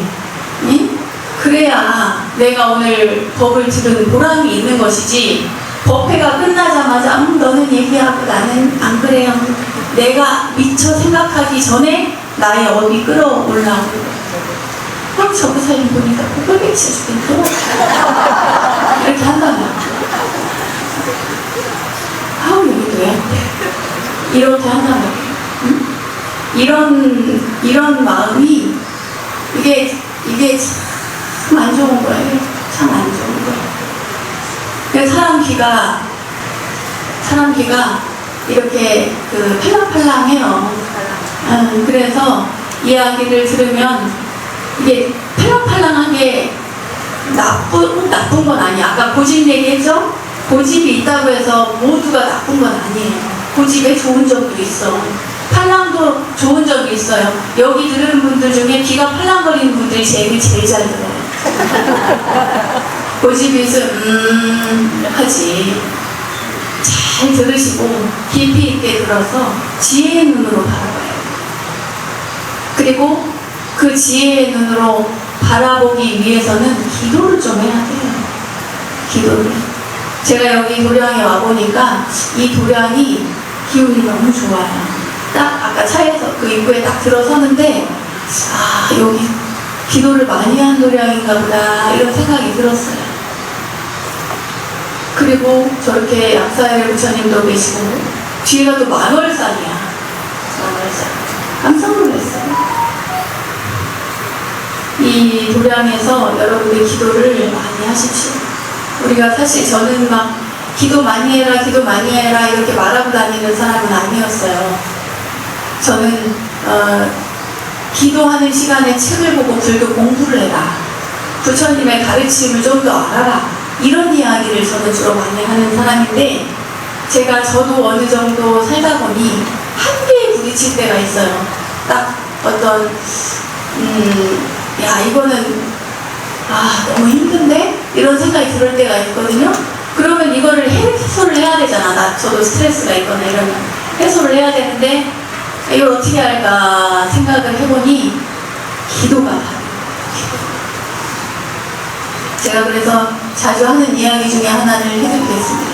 응? 그래야 내가 오늘 법을 들은 보람이 있는 것이지. 법회가 끝나자마자 너는 얘기하고 나는 안 그래요. 내가 미처 생각하기 전에 나의 업이 끌어올라오고 형 저거 사진 보니까 꼴배기 죽겠어. 이렇게 한다면 여기 왜 안 돼? 이렇게 한다면 응? 이런 마음이 이게 참 안 좋은 거예요. 참 안 좋은 거예요. 그래서 사람 귀가 이렇게 팔랑팔랑해요. 그래서 이야기를 들으면 이게 팔랑팔랑한 게 나쁜 건 아니야. 아까 고집 얘기했죠? 고집이 있다고 해서 모두가 나쁜 건 아니에요. 고집에 좋은 점도 있어. 팔랑도 좋은 점이 있어요. 여기 들으는 분들 중에 귀가 팔랑거리는 분들이 제일 잘 들어요. 고집이 있으면 하지. 잘 들으시고 깊이 있게 들어서 지혜의 눈으로 바라봐요. 그리고 그 지혜의 눈으로 바라보기 위해서는 기도를 좀 해야 돼요. 기도를. 제가 여기 도량에 와보니까 이 도량이 기운이 너무 좋아요. 딱 아까 차에서 그 입구에 딱 들어서는데 아 여기 기도를 많이 한 도량인가 보다 이런 생각이 들었어요. 그리고 저렇게 약사의 부처님도 계시고 뒤에가 또 만월산이야. 만월산. 깜짝 놀랐어요. 이 도량에서 여러분들 기도를 많이 하십시오. 우리가 사실 저는 막 기도 많이 해라 기도 많이 해라 이렇게 말하고 다니는 사람은 아니었어요. 저는 기도하는 시간에 책을 보고 불교 공부를 해라. 부처님의 가르침을 좀 더 알아라. 이런 이야기를 저는 주로 많이 하는 사람인데 저도 어느 정도 살다 보니 한계에 부딪힐 때가 있어요. 딱 어떤 야 이거는 너무 힘든데? 이런 생각이 들 때가 있거든요. 그러면 이거를 해소를 해야 되잖아. 저도 스트레스가 있거나 이러면 해소를 해야 되는데 이걸 어떻게 할까 생각을 해보니 기도가 답이에요. 제가 그래서 자주 하는 이야기 중에 하나를 해드리겠습니다.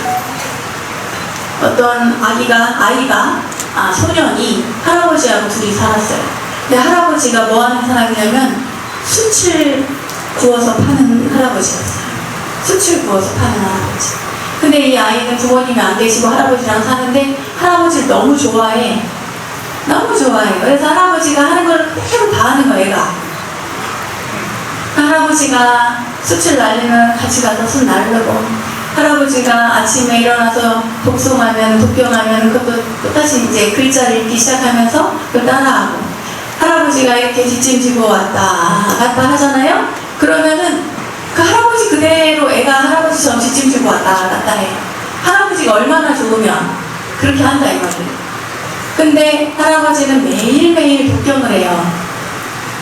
어떤 소년이 할아버지하고 둘이 살았어요. 근데 할아버지가 뭐 하는 사람이냐면 숯을 구워서 파는 할아버지였어요. 숯을 구워서 파는 할아버지. 근데 이 아이는 부모님이 안 계시고 할아버지랑 사는데 할아버지를 너무 좋아해. 너무 좋아해요. 그래서 할아버지가 하는 걸 그대로 다 하는 거예요, 얘가. 할아버지가 숯을 날리면 같이 가서 숯 날르고, 할아버지가 아침에 일어나서 독경하면 그것도 똑같이 이제 글자를 읽기 시작하면서 그걸 따라하고, 할아버지가 이렇게 뒷짐지고 왔다 갔다 하잖아요? 그러면은 그 할아버지 그대로 애가 할아버지처럼 뒷짐지고 왔다 갔다 해요. 할아버지가 얼마나 좋으면 그렇게 한다 이 말이에요. 근데 할아버지는 매일매일 독경을 해요.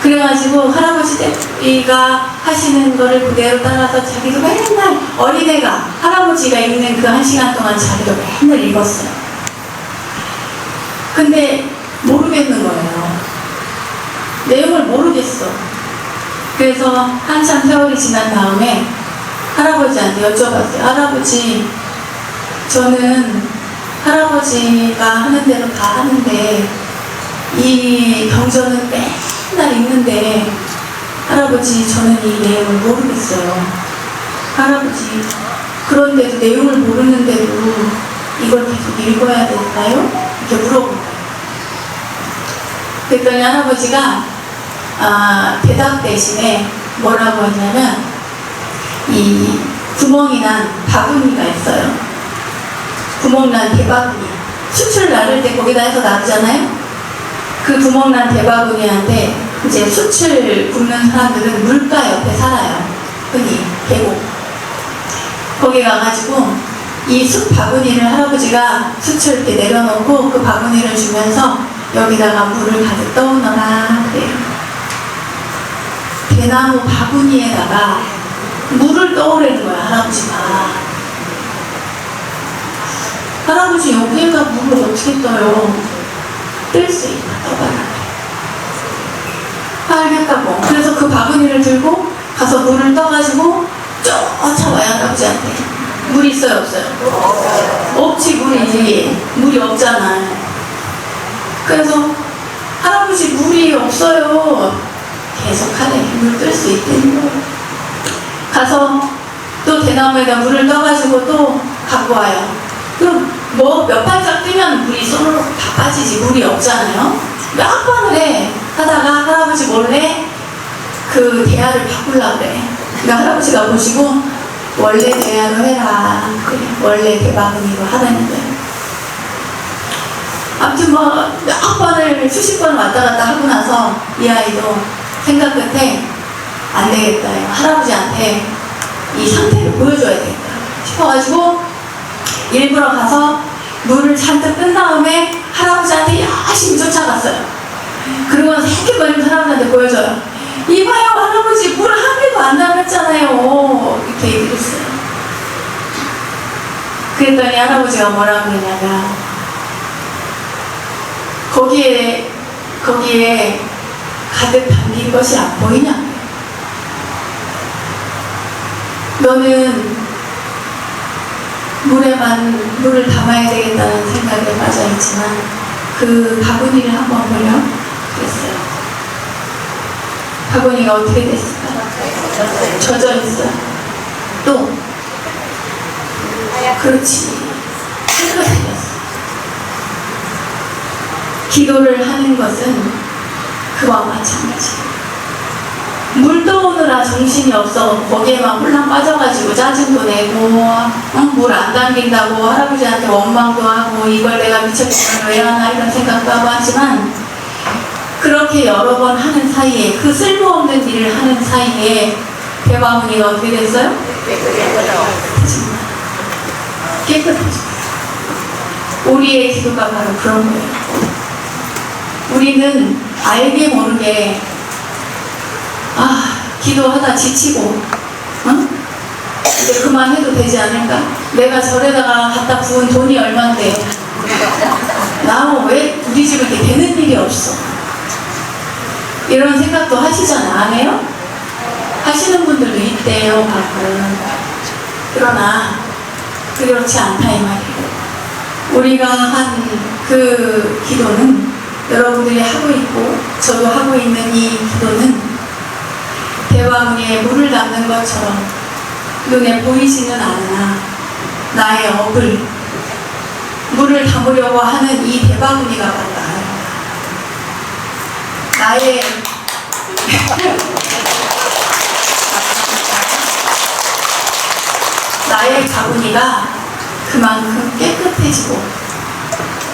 그래가지고 할아버지가 하시는 거를 그대로 따라서 자기도 맨날 어린애가 할아버지가 읽는 그 1시간 동안 자기도 맨날 읽었어요. 근데 모르겠는 거예요. 내용을 모르겠어. 그래서 한참 세월이 지난 다음에 할아버지한테 여쭤봤어요. 할아버지, 저는 할아버지가 하는 대로 다 하는데 이 경전은 맨날 읽는데 할아버지 저는 이 내용을 모르겠어요. 할아버지 그런데도 내용을 모르는데도 이걸 계속 읽어야 될까요? 이렇게 물어본 거예요. 그랬더니 할아버지가 대답 대신에 뭐라고 했냐면 이 구멍이 난 바구니가 있어요. 구멍난 대바구니. 숯을 나를 때 거기다 해서 놔두잖아요? 그 구멍난 대바구니한테 이제 숯을 굽는 사람들은 물가 옆에 살아요. 흔히 계곡. 거기 가가지고 이 숯 바구니를 할아버지가 숯을 이렇게 내려놓고 그 바구니를 주면서 여기다가 물을 가득 떠오너라 그래요. 대나무 바구니에다가 물을 떠오르는 거야 할아버지가. 할아버지 여기에다 물을 어떻게 떠요? 뜰 수 있나 떠봐라. 알겠다고. 그래서 그 바구니를 들고 가서 물을 떠가지고 쫓아와요 할아버지한테. 물 있어요 없어요? 없지 물이 없잖아. 그래서 할아버지 물이 없어요. 계속 하래. 물 뜰 수 있대는 거예요. 가서 또 대나무에다 물을 떠가지고 또 갖고 와요. 그럼 뭐 몇 발짝 뛰면 물이 쏘르륵 다 빠지지. 물이 없잖아요. 몇 번을 해. 하다가 할아버지 몰래 그 대야를 바꾸려고 그래. 그러니까 할아버지가 보시고 원래 대야로 해라. 그래. 원래 대바구니로 하라는 거예요. 아무튼 뭐 몇 번을 수십 번 왔다 갔다 하고 나서 이 아이도 생각 끝에 안 되겠다. 할아버지한테 이 상태를 보여줘야 되겠다 싶어가지고 일부러 가서 물을 잔뜩 뜬 다음에 할아버지한테 열심히 쫓아갔어요. 그리고 새끼거리면서 할아버지한테 보여줘요. 이봐요 할아버지 물 한 개도 안 남았잖아요. 이렇게 얘기를 했어요. 그랬더니 할아버지가 뭐라고 그러냐면 거기에 가득 담긴 것이 안 보이냐? 너는 물에만 물을 담아야 되겠다는 생각에 빠져있지만 그 바구니를 한번 보려 그랬어요. 바구니가 어떻게 됐을까? 젖어 있어. 또 그렇지. 깨끗해졌어. 기도를 하는 것은 그와 마찬가지예요. 물 떠오느라 정신이 없어 거기에만 홀랑 빠져가지고 짜증도 내고 물 안 담긴다고 할아버지한테 원망도 하고 이걸 내가 미쳤지만 왜 하나 이런 생각도 하고 하지만 그렇게 여러 번 하는 사이에 그 쓸모없는 일을 하는 사이에 대바구니가 어떻게 됐어요? 깨끗해져. 우리의 기도가 바로 그런 거예요. 우리는 알게 모르게 기도하다 지치고 이제 그만해도 되지 않을까? 내가 절에다가 갖다 부은 돈이 얼만데 나 왜 우리 집에 이렇게 되는 일이 없어? 이런 생각도 하시잖아. 안 해요? 하시는 분들도 있대요. 가끔. 그러나 그렇지 않다 이 말이에요. 우리가 한 그 기도는 여러분들이 하고 있고 저도 하고 있는 이 기도는 대바구니에 물을 담는 것처럼 눈에 보이지는 않으나 나의 업을 물을 담으려고 하는 이 대바구니가 바로 나예요. 나의 바구니가 그만큼 깨끗해지고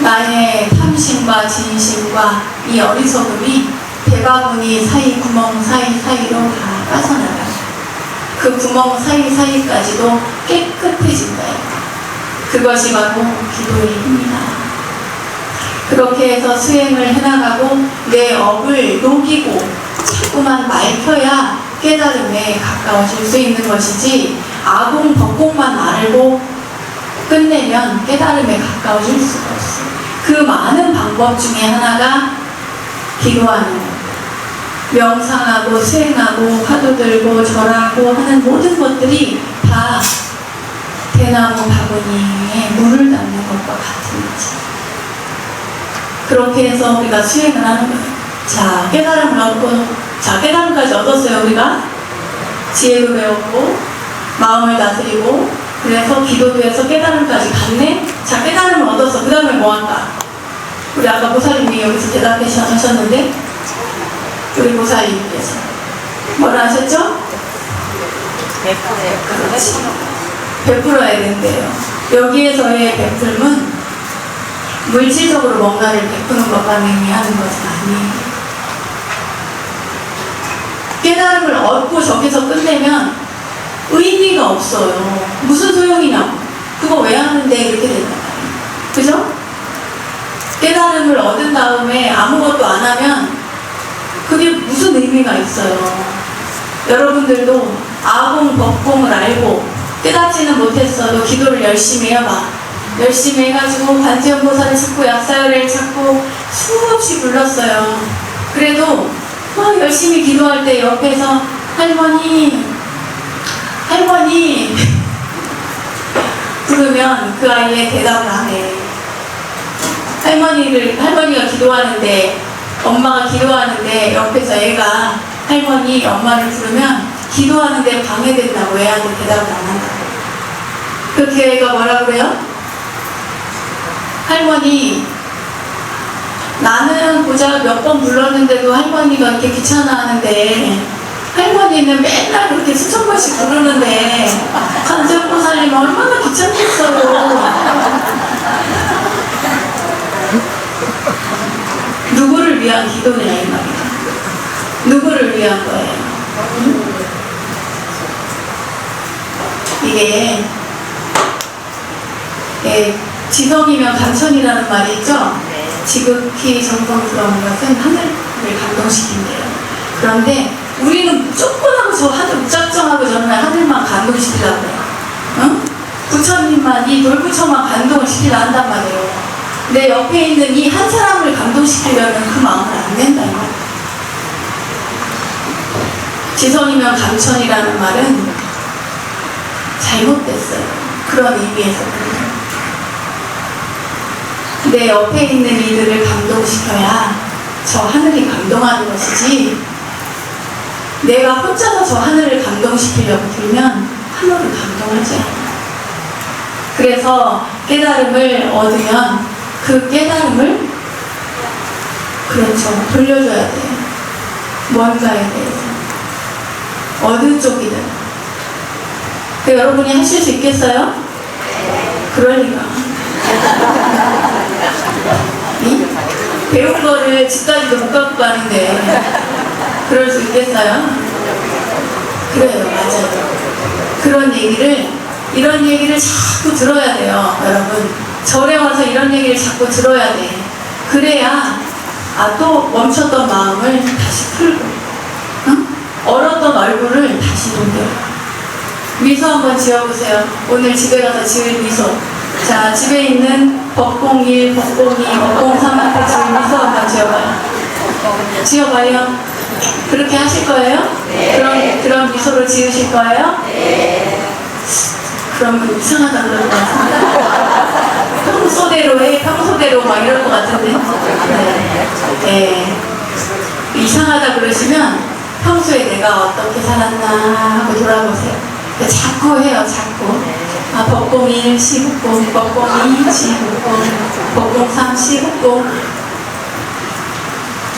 나의 탐심과 진심과 이 어리석음이 대바구니 사이 구멍 사이사이로 다 빠져나가요. 그 구멍 사이사이까지도 깨끗해진다. 그것이 바로 기도의 힘이다. 그렇게 해서 수행을 해나가고 내 업을 녹이고 자꾸만 밝혀야 깨달음에 가까워질 수 있는 것이지 아공 덕공만 알고 끝내면 깨달음에 가까워질 수가 없어요. 그 많은 방법 중에 하나가 기도하는 것. 명상하고 수행하고 화두 들고 절하고 하는 모든 것들이 다 대나무 바구니에 물을 담는 것과 같은 거죠. 그렇게 해서 우리가 수행을 하는 거예요. 자, 깨달음을 얻고, 자, 깨달음까지 얻었어요, 우리가. 지혜도 배웠고, 마음을 다스리고, 그래서 기도도 해서 깨달음까지 갔네? 자, 깨달음을 얻었어. 그 다음에 뭐 할까? 우리 아까 보살님이 여기서 대답하셨는데, 우리 보살님께서 뭐라 하셨죠? 그렇지. 베풀어야 된대요. 여기에서의 베풀음은 물질적으로 뭔가를 베푸는 것만 의미하는 것은 아니에요. 깨달음을 얻고 저기서 끝내면 의미가 없어요. 무슨 소용이냐고. 그거 왜 하는데 이렇게 된단 말이에요. 그죠? 깨달음을 얻은 다음에 아무것도 안 하면 그게 무슨 의미가 있어요. 여러분들도 아공, 법공을 알고 깨닫지는 못했어도 기도를 열심히 해봐. 열심히 해가지고 관세음보살을 찾고 약사열을 찾고 수없이 불렀어요. 그래도 막 열심히 기도할 때 옆에서 할머니 부르면 그 아이의 대답을 안 해. 할머니가 기도하는데 엄마가 기도하는데 옆에서 애가 할머니 엄마를 부르면 기도하는데 방해된다고 애한테 대답을 안 한다고. 그렇게 애가 뭐라 그래요? 할머니 나는 고작 몇 번 불렀는데도 할머니가 이렇게 귀찮아하는데 할머니는 맨날 그렇게 수천 번씩 부르는데 관세음보살님 얼마나 귀찮겠어요. 누구를 위한 기도냐 이 말이야. 누구를 위한 거예요? 이게 지성이면 감천이라는 말이 있죠? 지극히 정성스러운 것은 하늘을 감동시킨대요. 그런데 우리는 무조건 저 하늘 무작정하고 저는 하늘만 감동시키려고 해요. 응? 부처님만 이 돌부처만 감동을 시키려 한단 말이에요. 내 옆에 있는 이 한 사람을 감동시키려는 그 마음을 안 낸다 이 말이에요. 지선이면 감천이라는 말은 잘못됐어요. 그런 의미에서는. 내 옆에 있는 이들을 감동시켜야 저 하늘이 감동하는 것이지, 내가 혼자서 저 하늘을 감동시키려고 들면 하늘은 감동하지 않아요. 그래서 깨달음을 얻으면 그 깨달음을 그렇죠 돌려줘야 돼요. 뭔가에 대해서 어느 쪽이든. 여러분이 하실 수 있겠어요? 그럴 리가. 배운 거를 집까지도 못 갖고 가는데 그럴 수 있겠어요? 그래요, 맞아요. 이런 얘기를 자꾸 들어야 돼요, 여러분. 절에 와서 이런 얘기를 자꾸 들어야 돼. 그래야 또 멈췄던 마음을 다시 풀고, 응? 얼었던 얼굴을 다시 돌려요. 미소 한번 지어보세요. 오늘 집에 가서 지을 미소. 자, 집에 있는 법공1, 법공2, 법공3한테 지을 미소 한번 지어봐요. 지어봐요. 그렇게 하실 거예요? 네. 그런 미소를 지으실 거예요? 네. 그러면 이상하다 그럴 것 같은데. 평소대로 해, 평소대로 막 이럴 것 같은데. 네. 네. 이상하다 그러시면 평소에 내가 어떻게 살았나 하고 돌아보세요. 자꾸 해요, 자꾸. 법공1 시국공, 법공2 시국공, 법공3 시국공.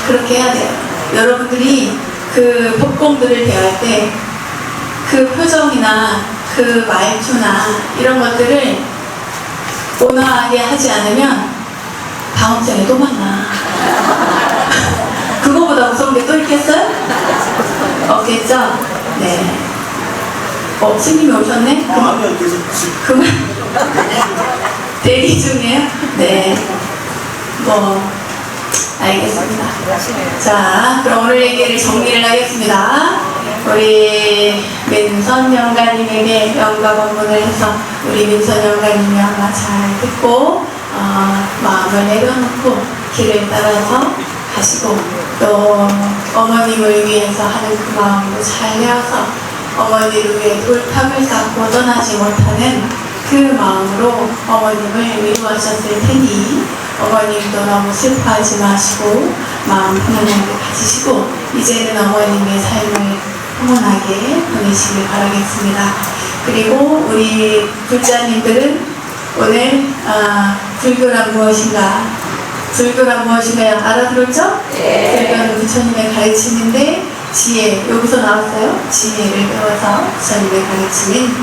그렇게 해야 돼요. 여러분들이 그 법공들을 대할 때 그 표정이나 그 말투나 이런 것들을 온화하게 하지 않으면 다음 생에 또 만나. 그거보다 무서운 게 또 있겠어요? 없겠죠? 네. 스님이 오셨네? 그만. 대기 중이에요? 네. 알겠습니다. 자, 그럼 오늘 얘기를 정리를 하겠습니다. 우리 민선 영가님에게 영가 법문을 해서 우리 민선 영가님이 아마 잘 듣고 마음을 내려놓고 길을 따라서 가시고, 또 어머님을 위해서 하는 그 마음으로 잘 되어서 어머니를 위해 돌탑을 쌓고 떠나지 못하는 그 마음으로 어머님을 위로하셨을 테니 어머님도 너무 슬퍼하지 마시고 마음 편안하게 가지시고 이제는 어머님의 삶을 평온하게 보내시길 바라겠습니다. 그리고 우리 불자님들은 오늘 불교란 무엇인가? 불교란 무엇인가요? 알아들었죠? 네. 불교는 부처님의 가르침인데 지혜, 여기서 나왔어요? 지혜를 배워서 부처님의 가르침인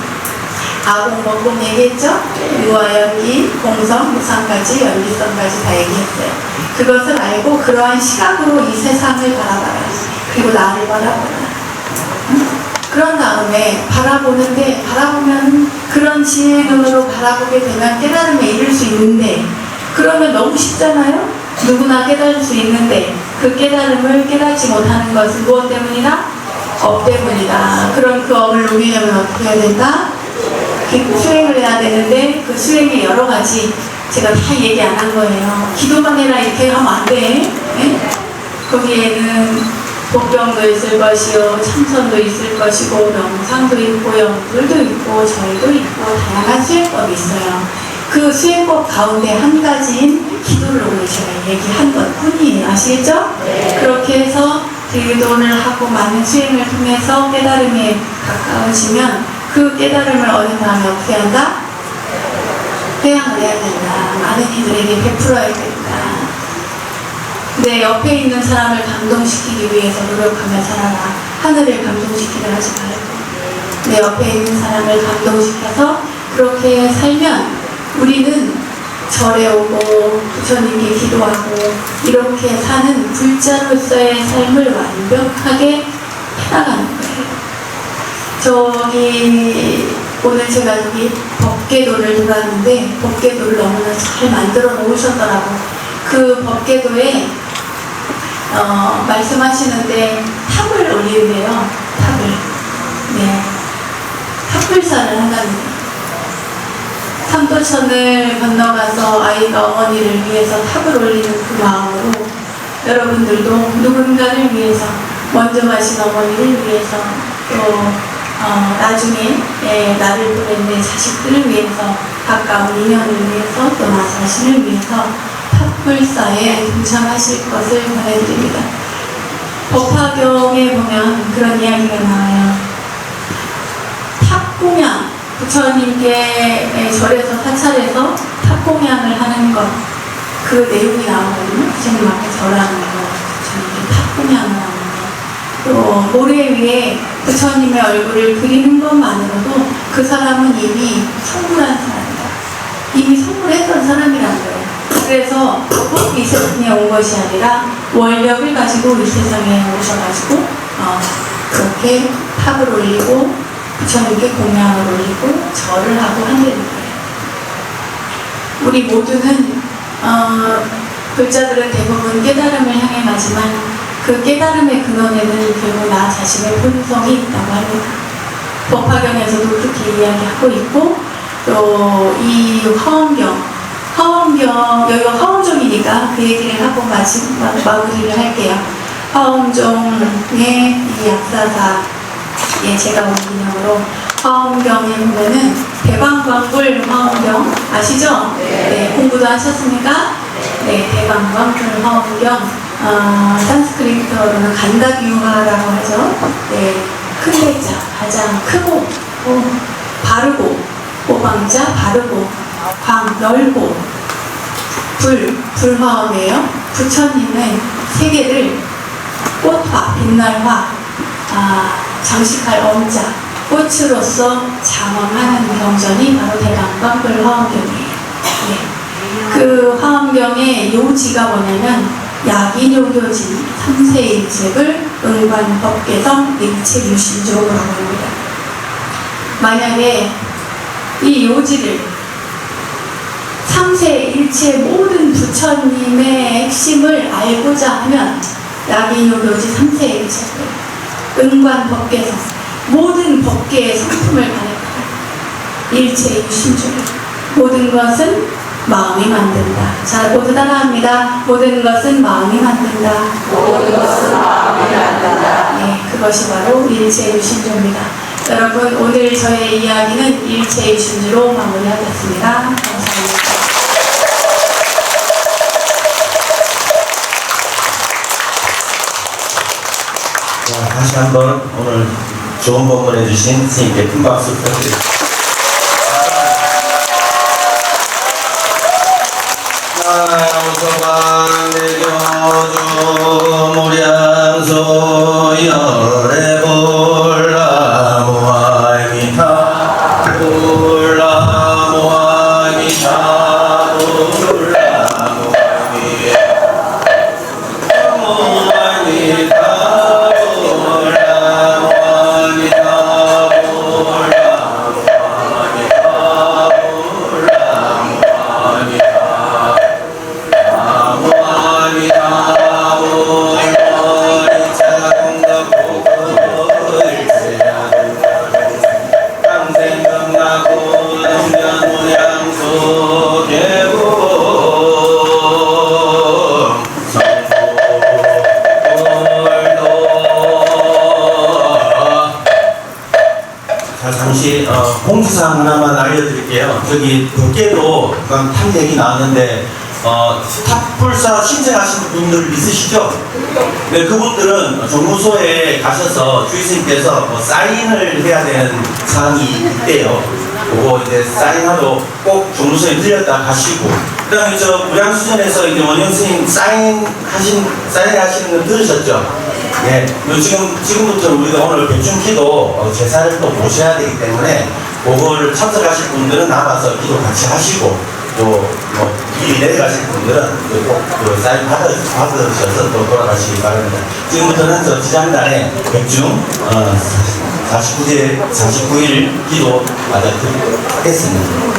아공, 먹공 얘기했죠? 유와 연기, 공성, 무상까지, 연기성까지 다 얘기했어요. 그것을 알고 그러한 시각으로 이 세상을 바라봐라. 그리고 나를 바라보라. 그런 다음에 바라보면 그런 지혜의 눈으로 바라보게 되면 깨달음에 이를 수 있는데, 그러면 너무 쉽잖아요? 누구나 깨달을 수 있는데 그 깨달음을 깨닫지 못하는 것은 무엇 때문이다? 업 때문이다. 그럼 그 업을 누리려면 어떻게 해야 된다? 수행을 해야 되는데 그 수행이 여러 가지, 제가 다 얘기 안 한 거예요. 기도만 해라 이렇게 하면 안 돼. 네? 거기에는 복병도 있을 것이요, 참선도 있을 것이고, 명상도 있고, 영불도 있고, 절도 있고, 다양한 수행법이 있어요. 그 수행법 가운데 한 가지인 기도를 오늘 제가 얘기한 것 뿐이에요. 아시겠죠? 네. 그렇게 해서 기도를 하고 많은 수행을 통해서 깨달음에 가까워지면 그 깨달음을 얻은 다음에 어떻게 한다? 회양을 해야 된다. 많은 이들에게 베풀어야 된다. 내 옆에 있는 사람을 감동시키기 위해서 노력하며 살아라. 하늘을 감동시키려 하지 말고 내 옆에 있는 사람을 감동시켜서 그렇게 살면 우리는 절에 오고 부처님께 기도하고 이렇게 사는 불자로서의 삶을 완벽하게 해나가는 거예요. 오늘 제가 여기 법계도를 돌았는데 법계도를 너무나 잘 만들어 놓으셨더라고. 그 법계도에 말씀하시는데 탑을 올리는데요. 탑을. 네. 탑불사를 한답니다. 삼도천을 건너가서 아이가 어머니를 위해서 탑을 올리는 그 마음으로 여러분들도 누군가를 위해서 먼저 가신 어머니를 위해서 또 나중에 나를 보낸 내 자식들을 위해서 가까운 인연을 위해서 또 나 자신을 위해서 탑불사에 동참하실 것을 권해드립니다. 법화경에 보면 그런 이야기가 나와요. 탑공양, 부처님께 절에서 사찰에서 탑공양을 하는 것, 그 내용이 나오거든요. 부처님 앞에 절하는 거, 부처님께 탑공양을 하는 거. 또 모래 위에 부처님의 얼굴을 그리는 것만으로도 그 사람은 이미 성불한 사람이다. 이미 성불했던 사람이라는 거예요. 그래서 꼭 이 세상에 온 것이 아니라 원력을 가지고 이 세상에 오셔가지고 그렇게 탑을 올리고 부처님께 공양을 올리고 절을 하고 한다는 거예요. 우리 모두는 글자들은 대부분 깨달음을 향해 가지만 그 깨달음의 근원에는 결국 나 자신의 본성이 있다고 합니다. 법화경에서도 그렇게 이야기하고 있고 또 이 화엄경, 여기가 화엄종이니까 그 얘기를 하고 마무리를 할게요. 화엄종의 이 약사사, 제가 온 기념으로 화엄경에 보면은 대방광불 화엄경 아시죠? 네, 공부도 하셨습니까? 네, 대방광불 화엄경, 산스크리트어로는 간다규화라고 하죠. 네, 큰 글자, 가장 크고 바르고, 호방자 바르고, 광 넓고, 불화엄이에요. 부처님은 세계를 꽃화, 빛날화, 장식할 엄자, 꽃으로서 장엄하는 경전이 바로 대방광불 화엄경이에요. 네. 그 화엄경의 요지가 뭐냐면 약인요교지 3세일책을 응관법계성 일체유신조라고 합니다. 만약에 이 요지를 3세 일체 모든 부처님의 핵심을 알고자 하면 약인요교지 3세 일책을 응관법계성 모든 법계의 성품을 가리켜 일체유신조를 모든 것은 마음이 만든다. 자, 모두 따라합니다. 모든 것은 마음이 만든다. 모든 것은 마음이 만든다. 네, 그것이 바로 일체유신조입니다. 여러분, 오늘 저의 이야기는 일체유신조로 마무리하겠습니다. 감사합니다. 자, 다시 한번 오늘 좋은 법문 해주신 스님께 큰 박수 부탁드립니다. 소방대교주 무량소 열애불나무아미타 불나무아미타 잠시 공지사항 하나만 알려드릴게요. 저기 밖에도 탑 얘기 나왔는데 탑불사 신청하신 분들 있으시죠? 네, 그분들은 정무소에 가셔서 주의스님께서 사인을 해야 되는 사항이 있대요. 그거 이제 사인하러 꼭 정무소에 들렸다 가시고, 그 다음에 저 무량수전에서 이제 원영스님 사인하시는 거 들으셨죠? 예, 지금부터 우리가 오늘 백중기도 제사를 또 모셔야 되기 때문에 그걸 참석하실 분들은 나가서 기도 같이 하시고, 또 미리 내려가실 분들은 꼭 사인 받으셔서 또 돌아가시기 바랍니다. 지금부터는 저 지장단에 백중 49일 기도 맞아 드리도록 하겠습니다.